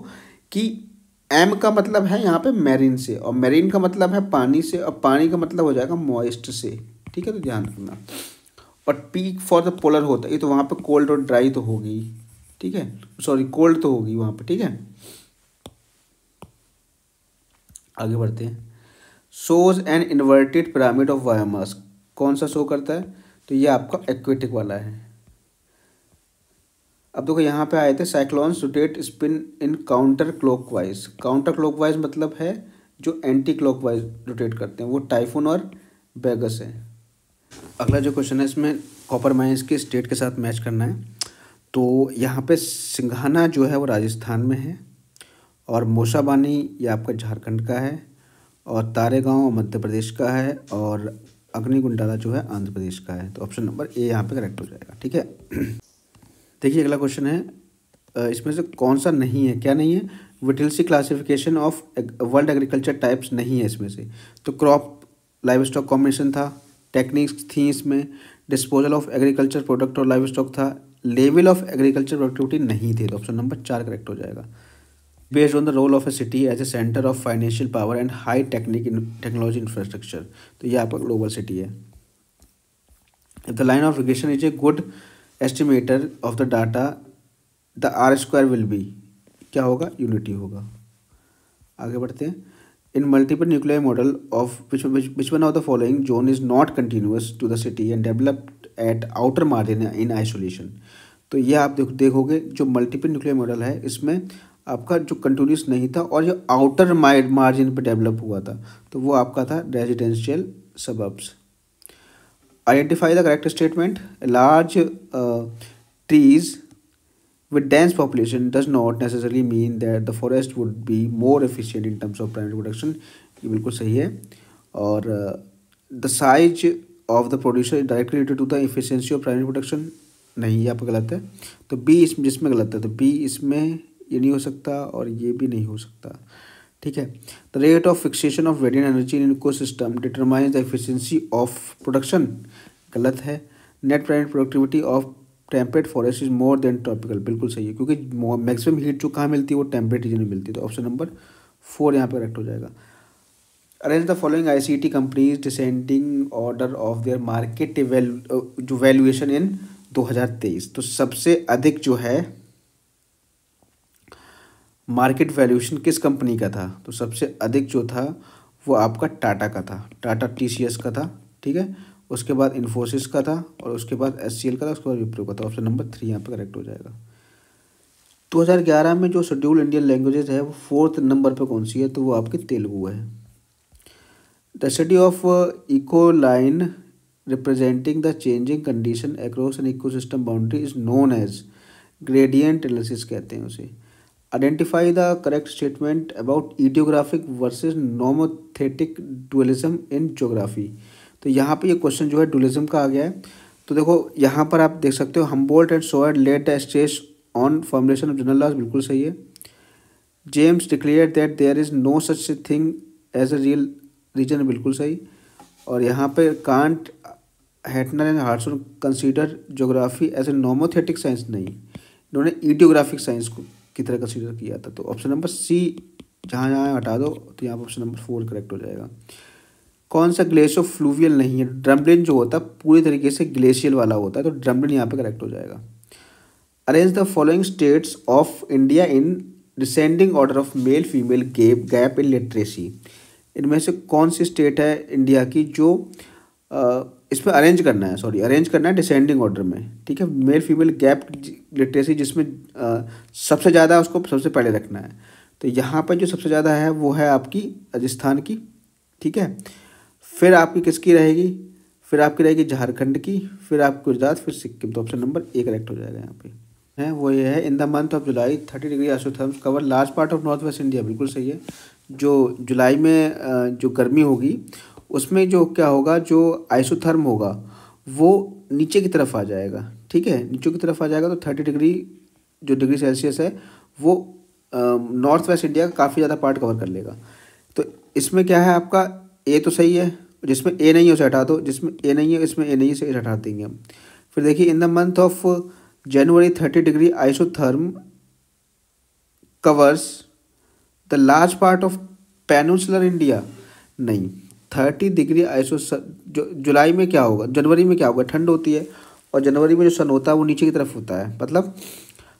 कि एम का मतलब है यहाँ पे मैरीन से, और मैरीन का मतलब है पानी से, और पानी का मतलब हो जाएगा मॉइस्ट से। ठीक है, तो ध्यान रखना। और पी फॉर द पोलर होता है, तो वहाँ पे कोल्ड और ड्राई तो होगी, ठीक है, सॉरी कोल्ड तो होगी वहाँ पे। ठीक है, आगे बढ़ते हैं। Shows an inverted pyramid of biomass, कौन सा शो करता है, तो ये आपका एक्वेटिक वाला है। अब देखो यहाँ पे आए थे, cyclones rotate spin in counter clockwise. Counter clockwise मतलब है जो एंटी क्लॉकवाइज रोटेट करते हैं, वो टाइफून और बेगस है। अगला जो क्वेश्चन है इसमें कॉपर माइंस के स्टेट के साथ मैच करना है। तो यहाँ पे सिंघाना जो है वो राजस्थान में है, और मोशाबानी ये आपका झारखंड का है, और तारेगांव मध्य प्रदेश का है, और अग्निकुंडाला जो है आंध्र प्रदेश का है। तो ऑप्शन नंबर ए यहाँ पे करेक्ट हो जाएगा। ठीक है देखिए अगला क्वेश्चन है, इसमें से कौन सा नहीं है, क्या नहीं है, Whittlesey classification of world agriculture types नहीं है इसमें से। तो क्रॉप लाइव स्टॉक कॉम्बिनेशन था, टेक्निक्स थी इसमें, डिस्पोजल ऑफ एग्रीकल्चर प्रोडक्ट और लाइव स्टॉक था, लेवल ऑफ एग्रीकल्चर प्रोडक्टिविटी नहीं थे। तो ऑप्शन नंबर 4 करेक्ट हो जाएगा। Based on the role of a city as a centre of financial power and high technology infrastructure, तो ये आपका ग्लोबल सिटी है। If the line of regression is a good estimator of the data, the R square will be, क्या होगा, unity होगा। आगे बढ़ते हैं। In multiple nuclear model of which one of the following zone is not continuous to the city and developed at outer margin in isolation. तो ये आप देखोगे जो मल्टीपल न्यूक्लियर मॉडल है इसमें आपका जो कंटिन्यूस नहीं था और जो आउटर मार्जिन पे डेवलप हुआ था, तो वो आपका था residential suburbs. Identify the correct statement. Large trees with dense population does not necessarily mean that the forest would be more efficient in terms of primary production। ये बिल्कुल सही है। और the size of the producer is directly related to the efficiency of primary production, नहीं ये आपका गलत है। तो बी इसमें जिसमें गलत है, तो बी इसमें ये नहीं हो सकता और ये भी नहीं हो सकता, ठीक है। The rate of fixation of radiant energy in ecosystem determines the efficiency of production, गलत है। Net primary productivity of temperate forest is more than tropical, बिल्कुल सही है, क्योंकि मैक्सिमम हीट जो कहाँ मिलती है वो टेम्परेट रीजन में मिलती है। तो ऑप्शन नंबर 4 यहाँ पे करेक्ट हो जाएगा। Arrange the following ICT companies descending order of their market जो वैल्यूएशन इन 2023। तो सबसे अधिक जो है मार्केट वैल्यूएशन किस कंपनी का था, तो सबसे अधिक जो था वो आपका टाटा का था, टाटा टीसीएस का था, ठीक है। उसके बाद इन्फोसिस का था और उसके बाद एचसीएल का था, उसके बाद विप्रो का था। ऑप्शन नंबर 3 यहाँ पे करेक्ट हो जाएगा। 2011 में जो शेड्यूल इंडियन लैंग्वेजेस है वो 4th नंबर पे कौन सी है, तो वो आपकी तेलुगु है। The study of eco line representing the changing condition across an ecosystem boundary is known as gradient analysis कहते हैं उसे। Identify the correct statement about idiographic versus nomothetic dualism in geography. तो यहाँ पे ये क्वेश्चन जो है डुअलिज्म का आ गया है। तो देखो यहाँ पर आप देख सकते हो, Humboldt and Sauer led the stress on formulation of general laws, बिल्कुल सही है। James declare that there is no such thing as a real region, बिल्कुल सही। और यहाँ पे Kant, Hettner and Hartshorne consider geography as a nomothetic science, नहीं, इन्होंने ईडियोग्राफिक साइंस को की तरह कंसीडर किया था। तो ऑप्शन नंबर सी जहाँ जहाँ हटा दो, तो यहाँ पर ऑप्शन नंबर 4 करेक्ट हो जाएगा। कौन सा ग्लेशियो फ्लूवियल नहीं है, ड्रम्बलिन जो होता है पूरी तरीके से ग्लेशियल वाला होता है, तो ड्रम्बलिन यहाँ पे करेक्ट हो जाएगा। Arrange the following states of India in descending order of male female gap in literacy. इनमें से कौन सी स्टेट है इंडिया की जो इसमें अरेंज करना है डिसेंडिंग ऑर्डर में, ठीक है। मेल फीमेल गैप लिटरेसी जिसमें सबसे ज़्यादा उसको सबसे पहले रखना है। तो यहाँ पर जो सबसे ज़्यादा है वो है आपकी राजस्थान की, ठीक है। फिर आपकी किसकी रहेगी, फिर आपकी रहेगी झारखंड की, फिर आपकी गुजरात, फिर सिक्किम। तो ऑप्शन नंबर 1 करेक्ट हो जाएगा यहाँ पे, है वो ये है। In the month of July 30 degree isotherms cover large part of north west India, बिल्कुल सही है। जो जुलाई में जो गर्मी होगी उसमें जो क्या होगा, जो आइसोथर्म होगा वो नीचे की तरफ आ जाएगा, ठीक है, नीचे की तरफ आ जाएगा। तो 30 डिग्री जो डिग्री सेल्सियस है वो नॉर्थ वेस्ट इंडिया का काफ़ी ज़्यादा पार्ट कवर कर लेगा। तो इसमें क्या है आपका, ए तो सही है, जिसमें ए नहीं है उसे हटा दो, जिसमें ए नहीं है इसमें ए नहीं है इसे हटा देंगे हम। फिर देखिए in the month of January 30 degree isotherm covers the large part of peninsular India, नहीं। 30 डिग्री आइसो जुलाई में क्या होगा, जनवरी में क्या होगा, ठंड होती है और जनवरी में जो सन होता है वो नीचे की तरफ होता है, मतलब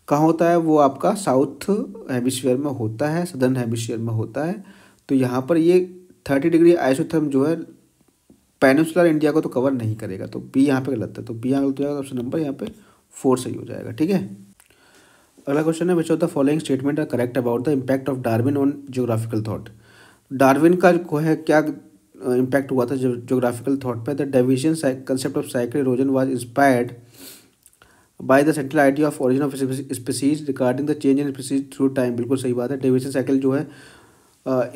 कहाँ होता है वो आपका साउथ हेमिस्फीयर में होता है, सदर्न हेमिस्फीयर में होता है। तो यहाँ पर ये 30 डिग्री आइसोथर्म जो है पेनिनसुलर इंडिया को तो कवर नहीं करेगा, तो बी यहाँ पे गलत है। तो बी यहाँ गलत हो जाएगा, ऑप्शन नंबर यहाँ पे 4 सही हो जाएगा, ठीक है। अगला क्वेश्चन है, which of the following statement are correct about the impact of Darwin on geographical thought. Darwin का जो है क्या इम्पैक्ट हुआ था ज्योग्राफिकल थॉट पे। The division concept of cycle erosion was inspired by the central idea of origin of species regarding the change in species through time, बिल्कुल सही बात है। डिवीजन साइकिल जो है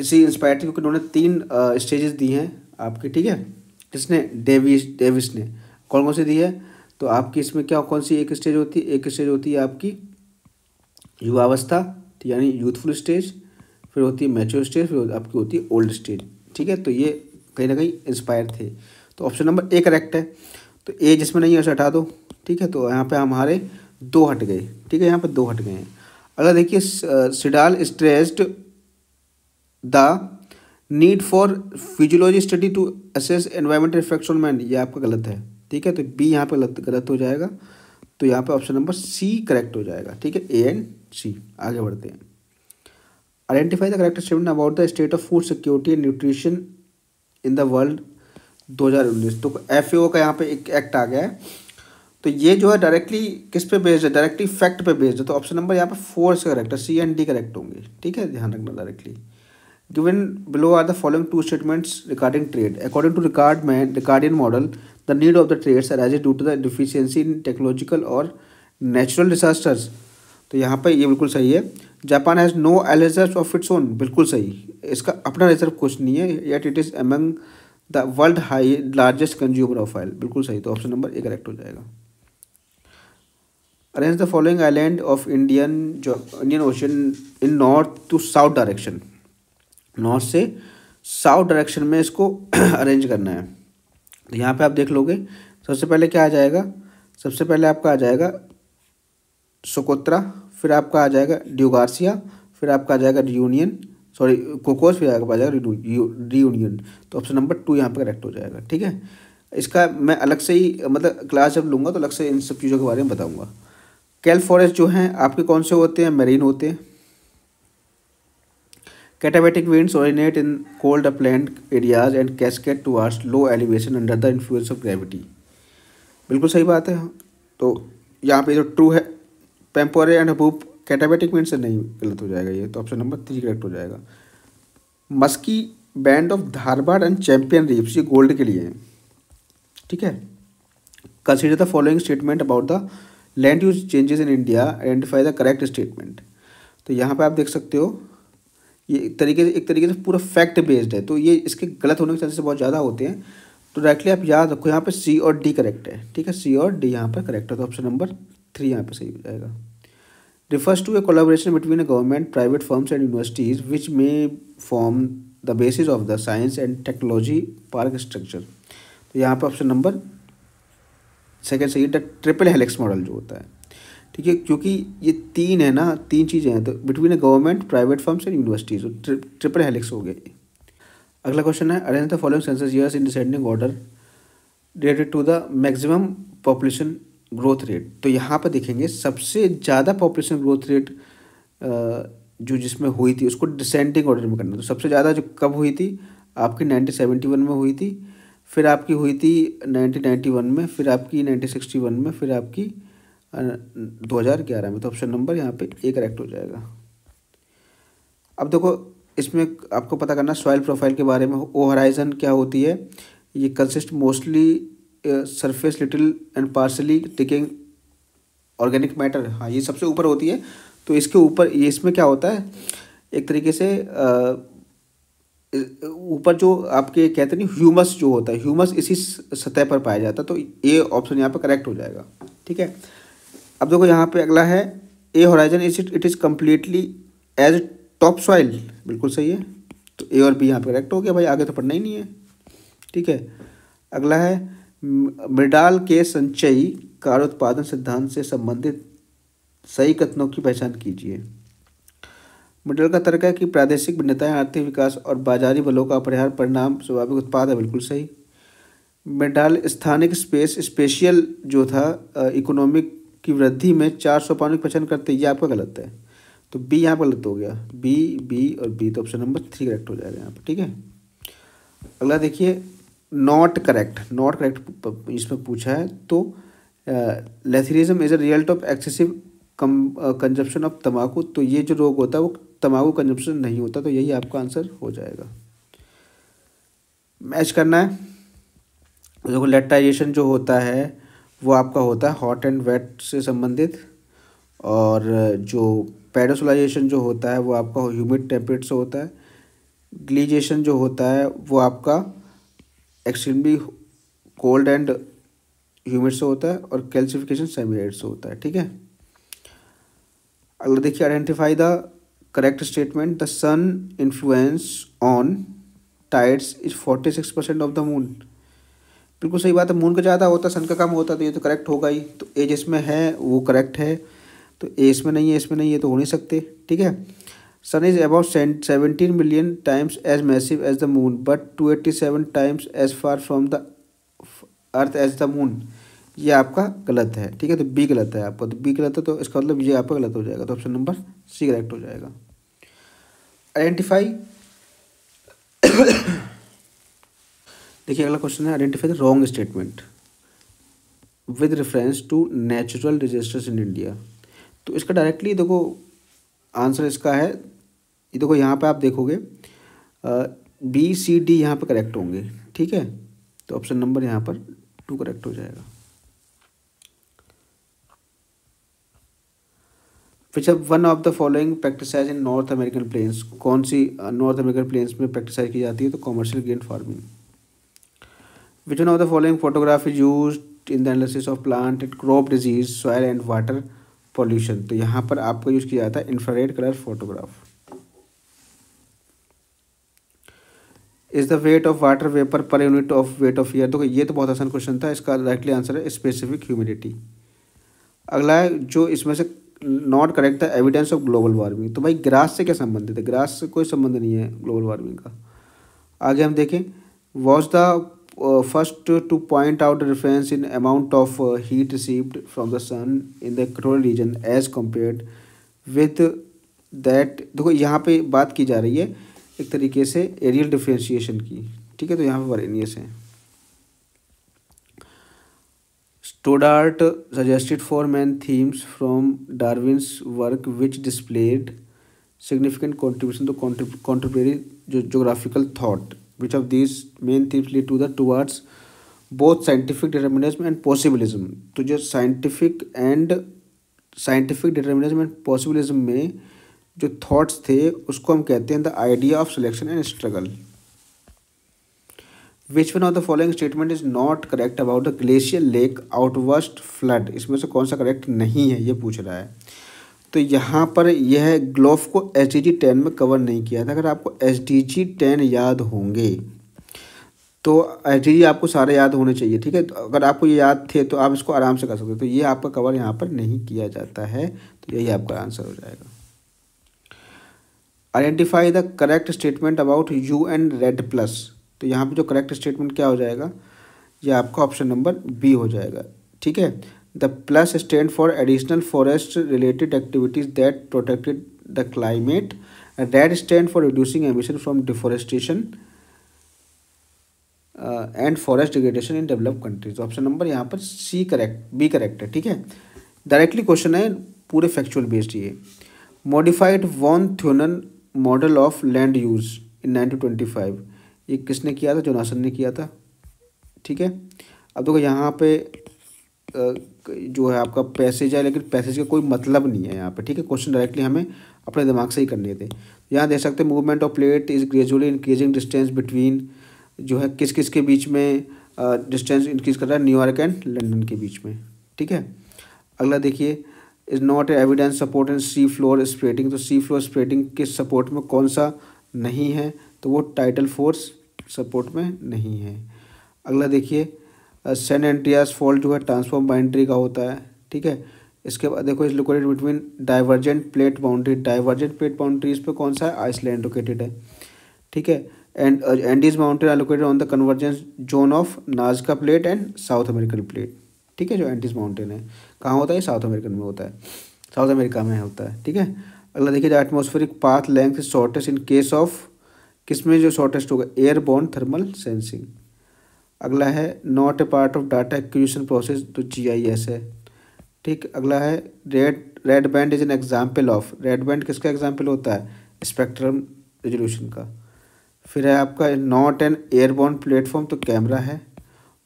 इसी इंस्पायर थी क्योंकि उन्होंने 3 स्टेजेस दी हैं आपकी, ठीक है। किसने, डेविस ने। कौन कौन सी दी है, तो आपकी इसमें क्या कौन सी एक स्टेज होती है, एक स्टेज होती है आपकी युवावस्था यानी यूथफुल स्टेज, फिर होती है मैच्योर स्टेज, फिर आपकी होती है ओल्ड स्टेज, ठीक है। तो ये कहीं ना कहीं इंस्पायर थे। तो ऑप्शन नंबर ए करेक्ट है। तो ए जिसमें नहीं है उसे हटा दो, ठीक है। तो यहाँ पे हमारे 2 हट गए, ठीक है, यहाँ पे 2 हट गए हैं। अगर देखिए Siddall stressed the need for physiology study to assess environmental effects on man, ये आपका गलत है, ठीक है। तो बी यहाँ पे गलत हो जाएगा। तो यहाँ पे ऑप्शन नंबर सी करेक्ट हो जाएगा, ठीक है, ए एंड सी। आगे बढ़ते हैं। Identify the correct statement about the state of food security and nutrition in the world 2019। तो FAO का यहाँ पे एक एक्ट आ गया है। तो ये जो है डायरेक्टली किस पे बेस्ड है, डायरेक्टली फैक्ट पे बेस्ड है। तो ऑप्शन नंबर यहाँ पे 4 से करेक्ट है, सी एंड डी करेक्ट होंगे। ठीक है, ध्यान रखना। Directly given below are the following two statements regarding trade according to Ricardian model the need of the trades arises due to the deficiency in technological और नेचुरल डिसास्टर्स। तो यहाँ पर ये बिल्कुल सही है। Japan has no oil reserve of its own, बिल्कुल सही। इसका अपना रिजर्व कुछ नहीं है, yet it is among the world high largest consumer of oil, बिल्कुल सही। तो ऑप्शन नंबर ए करेक्ट हो जाएगा। Arrange the following island of Indian ocean in north to south direction. North से साउथ डायरेक्शन में इसको अरेंज करना है। तो यहाँ पे आप देख लोगे, सबसे पहले क्या आ जाएगा, सबसे पहले आपका आ जाएगा सोकोत्रा, फिर आपका आ जाएगा ड्यू गार्सिया, फिर आपका आ जाएगा रियूनियन, सॉरी कोकोस, फिर आपका आ जाएगा रियूनियन। तो ऑप्शन नंबर 2 यहाँ पे करेक्ट हो जाएगा। ठीक है, इसका मैं अलग से ही मतलब क्लास जब लूँगा तो अलग से इन सब चीज़ों के बारे में बताऊँगा। कैल फॉरेस्ट जो हैं आपके कौन से होते हैं, मेरीन होते हैं। Katabatic winds originate in cold upland areas and cascade towards low elevation under the influence of gravity, बिल्कुल सही बात है। तो यहाँ पे जो ट्रू है, पेम्पोरे एंड हबूब कैटाबैटिक विंड से नहीं, गलत हो जाएगा ये। तो ऑप्शन नंबर 3 करेक्ट हो जाएगा। Musky band of Dharwar and champion reefs, ये गोल्ड के लिए हैं। ठीक है, consider the following statement about the land use changes in India, identify the correct statement. तो यहाँ पे आप देख सकते हो, ये एक तरीके से पूरा फैक्ट बेस्ड है। तो ये इसके गलत होने के चांसेस बहुत ज़्यादा होते हैं। तो डायरेक्टली आप याद रखो, यहाँ पे सी और डी करेक्ट है। ठीक है, सी और डी यहाँ पर करेक्ट है। तो ऑप्शन नंबर 3 यहाँ पे सही हो जाएगा। refers to a collaboration between a government, private firms and universities which may form the basis of the science and technology park structure। तो यहाँ पे ऑप्शन नंबर सेकंड सही है, ट्रिपल हेलिक्स मॉडल जो होता है। ठीक है, क्योंकि ये 3 है ना, 3 चीज़ें हैं। तो between a government, private firms and universities, triple helix हो गए। अगला क्वेश्चन है, arrange the following census years in descending order related to the maximum population growth rate. तो यहाँ पर देखेंगे सबसे ज़्यादा पॉपुलेशन ग्रोथ रेट जो जिसमें हुई थी उसको डिसेंडिंग ऑर्डर में करना। तो सबसे ज़्यादा जो कब हुई थी आपकी 1971 में हुई थी, फिर आपकी हुई थी 1991 में, फिर आपकी 1961 में, फिर आपकी 2011 में। तो ऑप्शन नंबर यहाँ पे ए करेक्ट हो जाएगा। अब देखो, इसमें आपको पता करना सॉइल प्रोफाइल के बारे में। ओ होराइजन क्या होती है, ये consist mostly surface little and partly ticking organic matter. हाँ, ये सबसे ऊपर होती है। तो इसके ऊपर ये इसमें क्या होता है, एक तरीके से ऊपर जो आपके कहते नहीं ह्यूमस जो होता है, ह्यूमस इसी सतह पर पाया जाता है। तो ये ऑप्शन यहाँ पर करेक्ट हो जाएगा। ठीक है, अब देखो यहाँ पे अगला है, A horizon it is completely as top soil, बिल्कुल सही है। तो ए और बी यहाँ पे करेक्ट हो गया भाई, आगे तो पढ़ना ही नहीं है। ठीक है, अगला है, मृडाल के संचयी कार्य उत्पादन सिद्धांत से संबंधित सही कथनों की पहचान कीजिए। मृडाल का तर्क है कि प्रादेशिक भिन्नताएं आर्थिक विकास और बाजारी बलों का अपरिहार्य परिणाम स्वाभाविक उत्पाद है, बिल्कुल सही। मृडाल स्थानिक स्पेशियल जो था इकोनॉमिक की वृद्धि में 400 पाउंड की पहचान करते, ये आपका गलत है। तो बी यहाँ पर गलत हो गया, बी और बी। तो ऑप्शन नंबर 3 करेक्ट हो जाएगा यहाँ पर। ठीक है, अगला देखिए, नॉट करेक्ट इसमें पूछा है। तो lathyrism is a result of excessive consumption of तम्बाकू। तो ये जो रोग होता है वो तम्बाकू कंजप्शन नहीं होता। तो यही आपका आंसर हो जाएगा। मैच करना है। देखो, लेटाइजेशन जो होता है वो आपका होता है हॉट एंड वेट से संबंधित, और जो पेडोसोलाइजेशन जो होता है वो आपका ह्यूमिड टेम्परेट से होता है। ग्लीजेशन जो होता है वो आपका एक्सट्रीमली कोल्ड एंड ह्यूमिड से होता है, और कैल्सिफिकेशन सेमी एरिड से होता है। ठीक है, अगला देखिए, identify the correct statement. The sun influence on tides is 46% of the moon. बिल्कुल सही बात है, मून का ज़्यादा होता है, सन का कम होता है। तो ये तो करेक्ट होगा ही। तो ए जिसमें है वो करेक्ट है, तो ए इसमें नहीं है, इसमें नहीं है, तो हो नहीं सकते। ठीक है, sun is about 17 million times as massive as the moon but 287 times as far from the earth as the moon. ये आपका गलत है। ठीक है, तो बी गलत है आपका। तो बी गलत है, तो इसका मतलब ये आपका गलत हो जाएगा। तो ऑप्शन नंबर सी करेक्ट हो जाएगा। आइडेंटिफाई देखिए, अगला क्वेश्चन है, identify the wrong statement. With reference to natural disasters in India. तो इसका डायरेक्टली देखो आंसर इसका है, ये देखो यहाँ पे आप देखोगे बी सी डी यहाँ पे करेक्ट होंगे, ठीक है। तो ऑप्शन नंबर यहाँ पर 2 करेक्ट हो जाएगा। Which one of the following practised in North American plains, कौन सी नॉर्थ अमेरिकन प्लेन्स में प्रैक्टिसाइज की जाती है? तो commercial grain farming. Which one of the following photograph is used in the analysis of plant and crop disease soil and water pollution? तो यहाँ पर आपको यूज किया जाता है infrared colour photograph. Is the weight of water vapour per unit of weight of air? तो ये तो बहुत आसान क्वेश्चन था, इसका डायरेक्टली आंसर है स्पेसिफिक ह्यूमिडिटी। अगला है जो इसमें से नॉट करेक्ट था, एविडेंस ऑफ ग्लोबल वार्मिंग। तो भाई ग्रास से क्या संबंधित है? ग्रास से कोई संबंध नहीं है ग्लोबल वार्मिंग का। आगे हम देखें, was the first to point out reference in amount of heat received from the sun in the equatorial region as compared with that? देखो यहाँ पे बात की जा रही है एक तरीके से एरियल डिफ्रेंशिएशन की, ठीक है। तो यहाँ पे वरेनियस है। स्टोडार्ट suggested 4 main themes from Darwin's work which displayed significant contribution to contemporary geographical thought. Which of these main themes lead to the towards both scientific determinism and possibilism? तो जो scientific determinism and possibilism में जो thoughts थे उसको हम कहते हैं the idea of selection and struggle. Which one of the following statement is not correct about the glacier lake outburst flood? इसमें से कौन सा करेक्ट नहीं है ये पूछ रहा है। तो यहाँ पर यह ग्लोफ को SDG 10 में कवर नहीं किया था। अगर आपको SDG 10 याद होंगे तो SDG आपको सारे याद होने चाहिए, ठीक है। तो अगर आपको ये याद थे तो आप इसको आराम से कर सकते हो। तो ये आपका कवर यहाँ पर नहीं किया जाता है, तो यही आपका आंसर हो जाएगा। Identify the correct statement about UN-REDD+। तो यहाँ पे जो करेक्ट स्टेटमेंट क्या हो जाएगा? ये आपका ऑप्शन नंबर बी हो जाएगा, ठीक है। The plus stand for additional forest related activities that protected the climate. Red stand for reducing emission from deforestation and forest degradation in developed countries. Option number यहाँ पर बी करेक्ट है, ठीक है। Directly question है, पूरे factual based ये। Modified von Thünen model of land use in 1925, ये किसने किया था? जोनासन ने किया था, ठीक है। अब देखो यहाँ पे जो है आपका पैसेज है, लेकिन पैसेज का कोई मतलब नहीं है यहाँ पे, ठीक है। क्वेश्चन डायरेक्टली हमें अपने दिमाग से ही करने थे। यहाँ देख सकते हैं movement of plate is gradually increasing distance between, जो है किस किस के बीच में डिस्टेंस इंक्रीज कर रहा है? न्यूयॉर्क एंड लंदन के बीच में, ठीक है। अगला देखिए, is not evidence support in sea floor spreading. तो सी फ्लोर स्प्रेडिंग के सपोर्ट में कौन सा नहीं है? तो वो टाइडल फोर्स सपोर्ट में नहीं है। अगला देखिए, सैन एंड्रियास फॉल्ट जो है ट्रांसफॉर्म बाउंड्री का होता है, ठीक है। इसके बाद देखो, is located between divergent plate boundary. Divergent plate boundaries पे कौन सा है? आइसलैंड लोकेटेड है, ठीक है। And Andes mountain are located on the convergence zone of Nazca plate and South American plate, ठीक है। जो एंडीज माउंटेन है कहाँ होता है? साउथ अमेरिकन में होता है, साउथ अमेरिका में होता है, ठीक है। अगला देखिए, the atmospheric path length shortest in case of, किसमें जो शॉर्टेस्ट होगा? Airborne thermal sensing. अगला है, not a part of data acquisition process. तो GIS है, ठीक। अगला है, red band is an example of. Red band किसका एग्जाम्पल होता है? स्पेक्ट्रम रेजोल्यूशन का। फिर है आपका नॉट एन एयरबोर्न प्लेटफॉर्म, तो कैमरा है।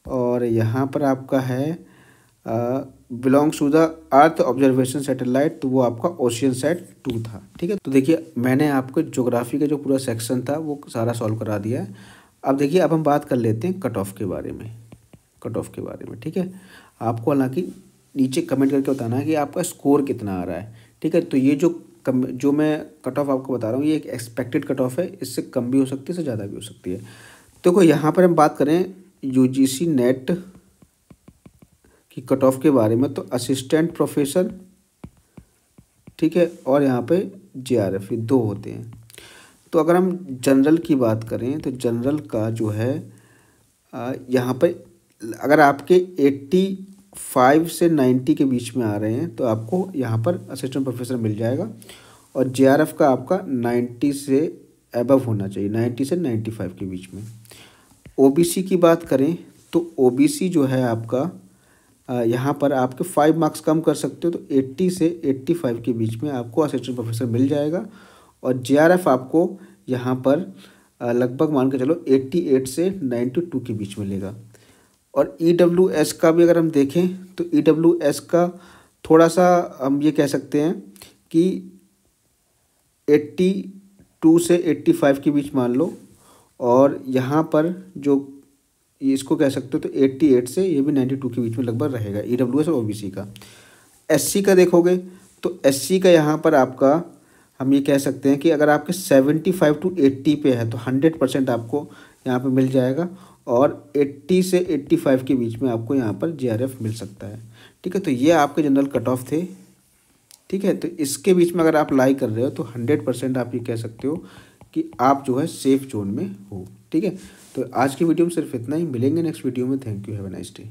और यहाँ पर आपका है belongs to the earth observation satellite, तो वो आपका OceanSat-2 था, ठीक है। तो देखिए मैंने आपको ज्योग्राफी का जो पूरा सेक्शन था वो सारा सॉल्व करा दिया है। अब देखिए, अब हम बात कर लेते हैं कट ऑफ के बारे में, ठीक है। आपको हालांकि नीचे कमेंट करके बताना है कि आपका स्कोर कितना आ रहा है, ठीक है। तो ये जो मैं कट ऑफ आपको बता रहा हूँ ये एक एक्सपेक्टेड कट ऑफ है, इससे कम भी हो सकती है, इससे ज़्यादा भी हो सकती है। तो यहाँ पर हम बात करें UGC नेट की कट ऑफ के बारे में, तो असिस्टेंट प्रोफेसर, ठीक है, और यहाँ पे JRF, ये 2 होते हैं। तो अगर हम जनरल की बात करें तो जनरल का जो है यहाँ पे अगर आपके 85 से 90 के बीच में आ रहे हैं तो आपको यहाँ पर असिस्टेंट प्रोफेसर मिल जाएगा। और JRF का आपका 90 से अबव होना चाहिए, 90 से 95 के बीच में। OBC की बात करें तो OBC जो है आपका यहाँ पर आपके 5 मार्क्स कम कर सकते हो, तो 80 से 85 के बीच में आपको असिस्टेंट प्रोफेसर मिल जाएगा। और JRF आपको यहाँ पर लगभग मान के चलो 88 से 92 के बीच मिलेगा। और EWS का भी अगर हम देखें तो EWS का थोड़ा सा हम ये कह सकते हैं कि 82 से 85 के बीच मान लो। और यहाँ पर जो इसको कह सकते हो तो 88 से ये भी 92 के बीच में लगभग रहेगा EWS और OBC का। SC का देखोगे तो SC का यहाँ पर आपका हम ये कह सकते हैं कि अगर आपके 75 to 80 पे है तो 100% आपको यहाँ पे मिल जाएगा। और 80 से 85 के बीच में आपको यहाँ पर JRF मिल सकता है। ठीक है, तो ये आपके जनरल कट ऑफ थे। ठीक है, तो इसके बीच में अगर आप लाई कर रहे हो तो 100% आप ये कह सकते हो कि आप जो है सेफ जोन में हो। ठीक है, तो आज की वीडियो में सिर्फ इतना ही। मिलेंगे नेक्स्ट वीडियो में। Thank you, have a nice day.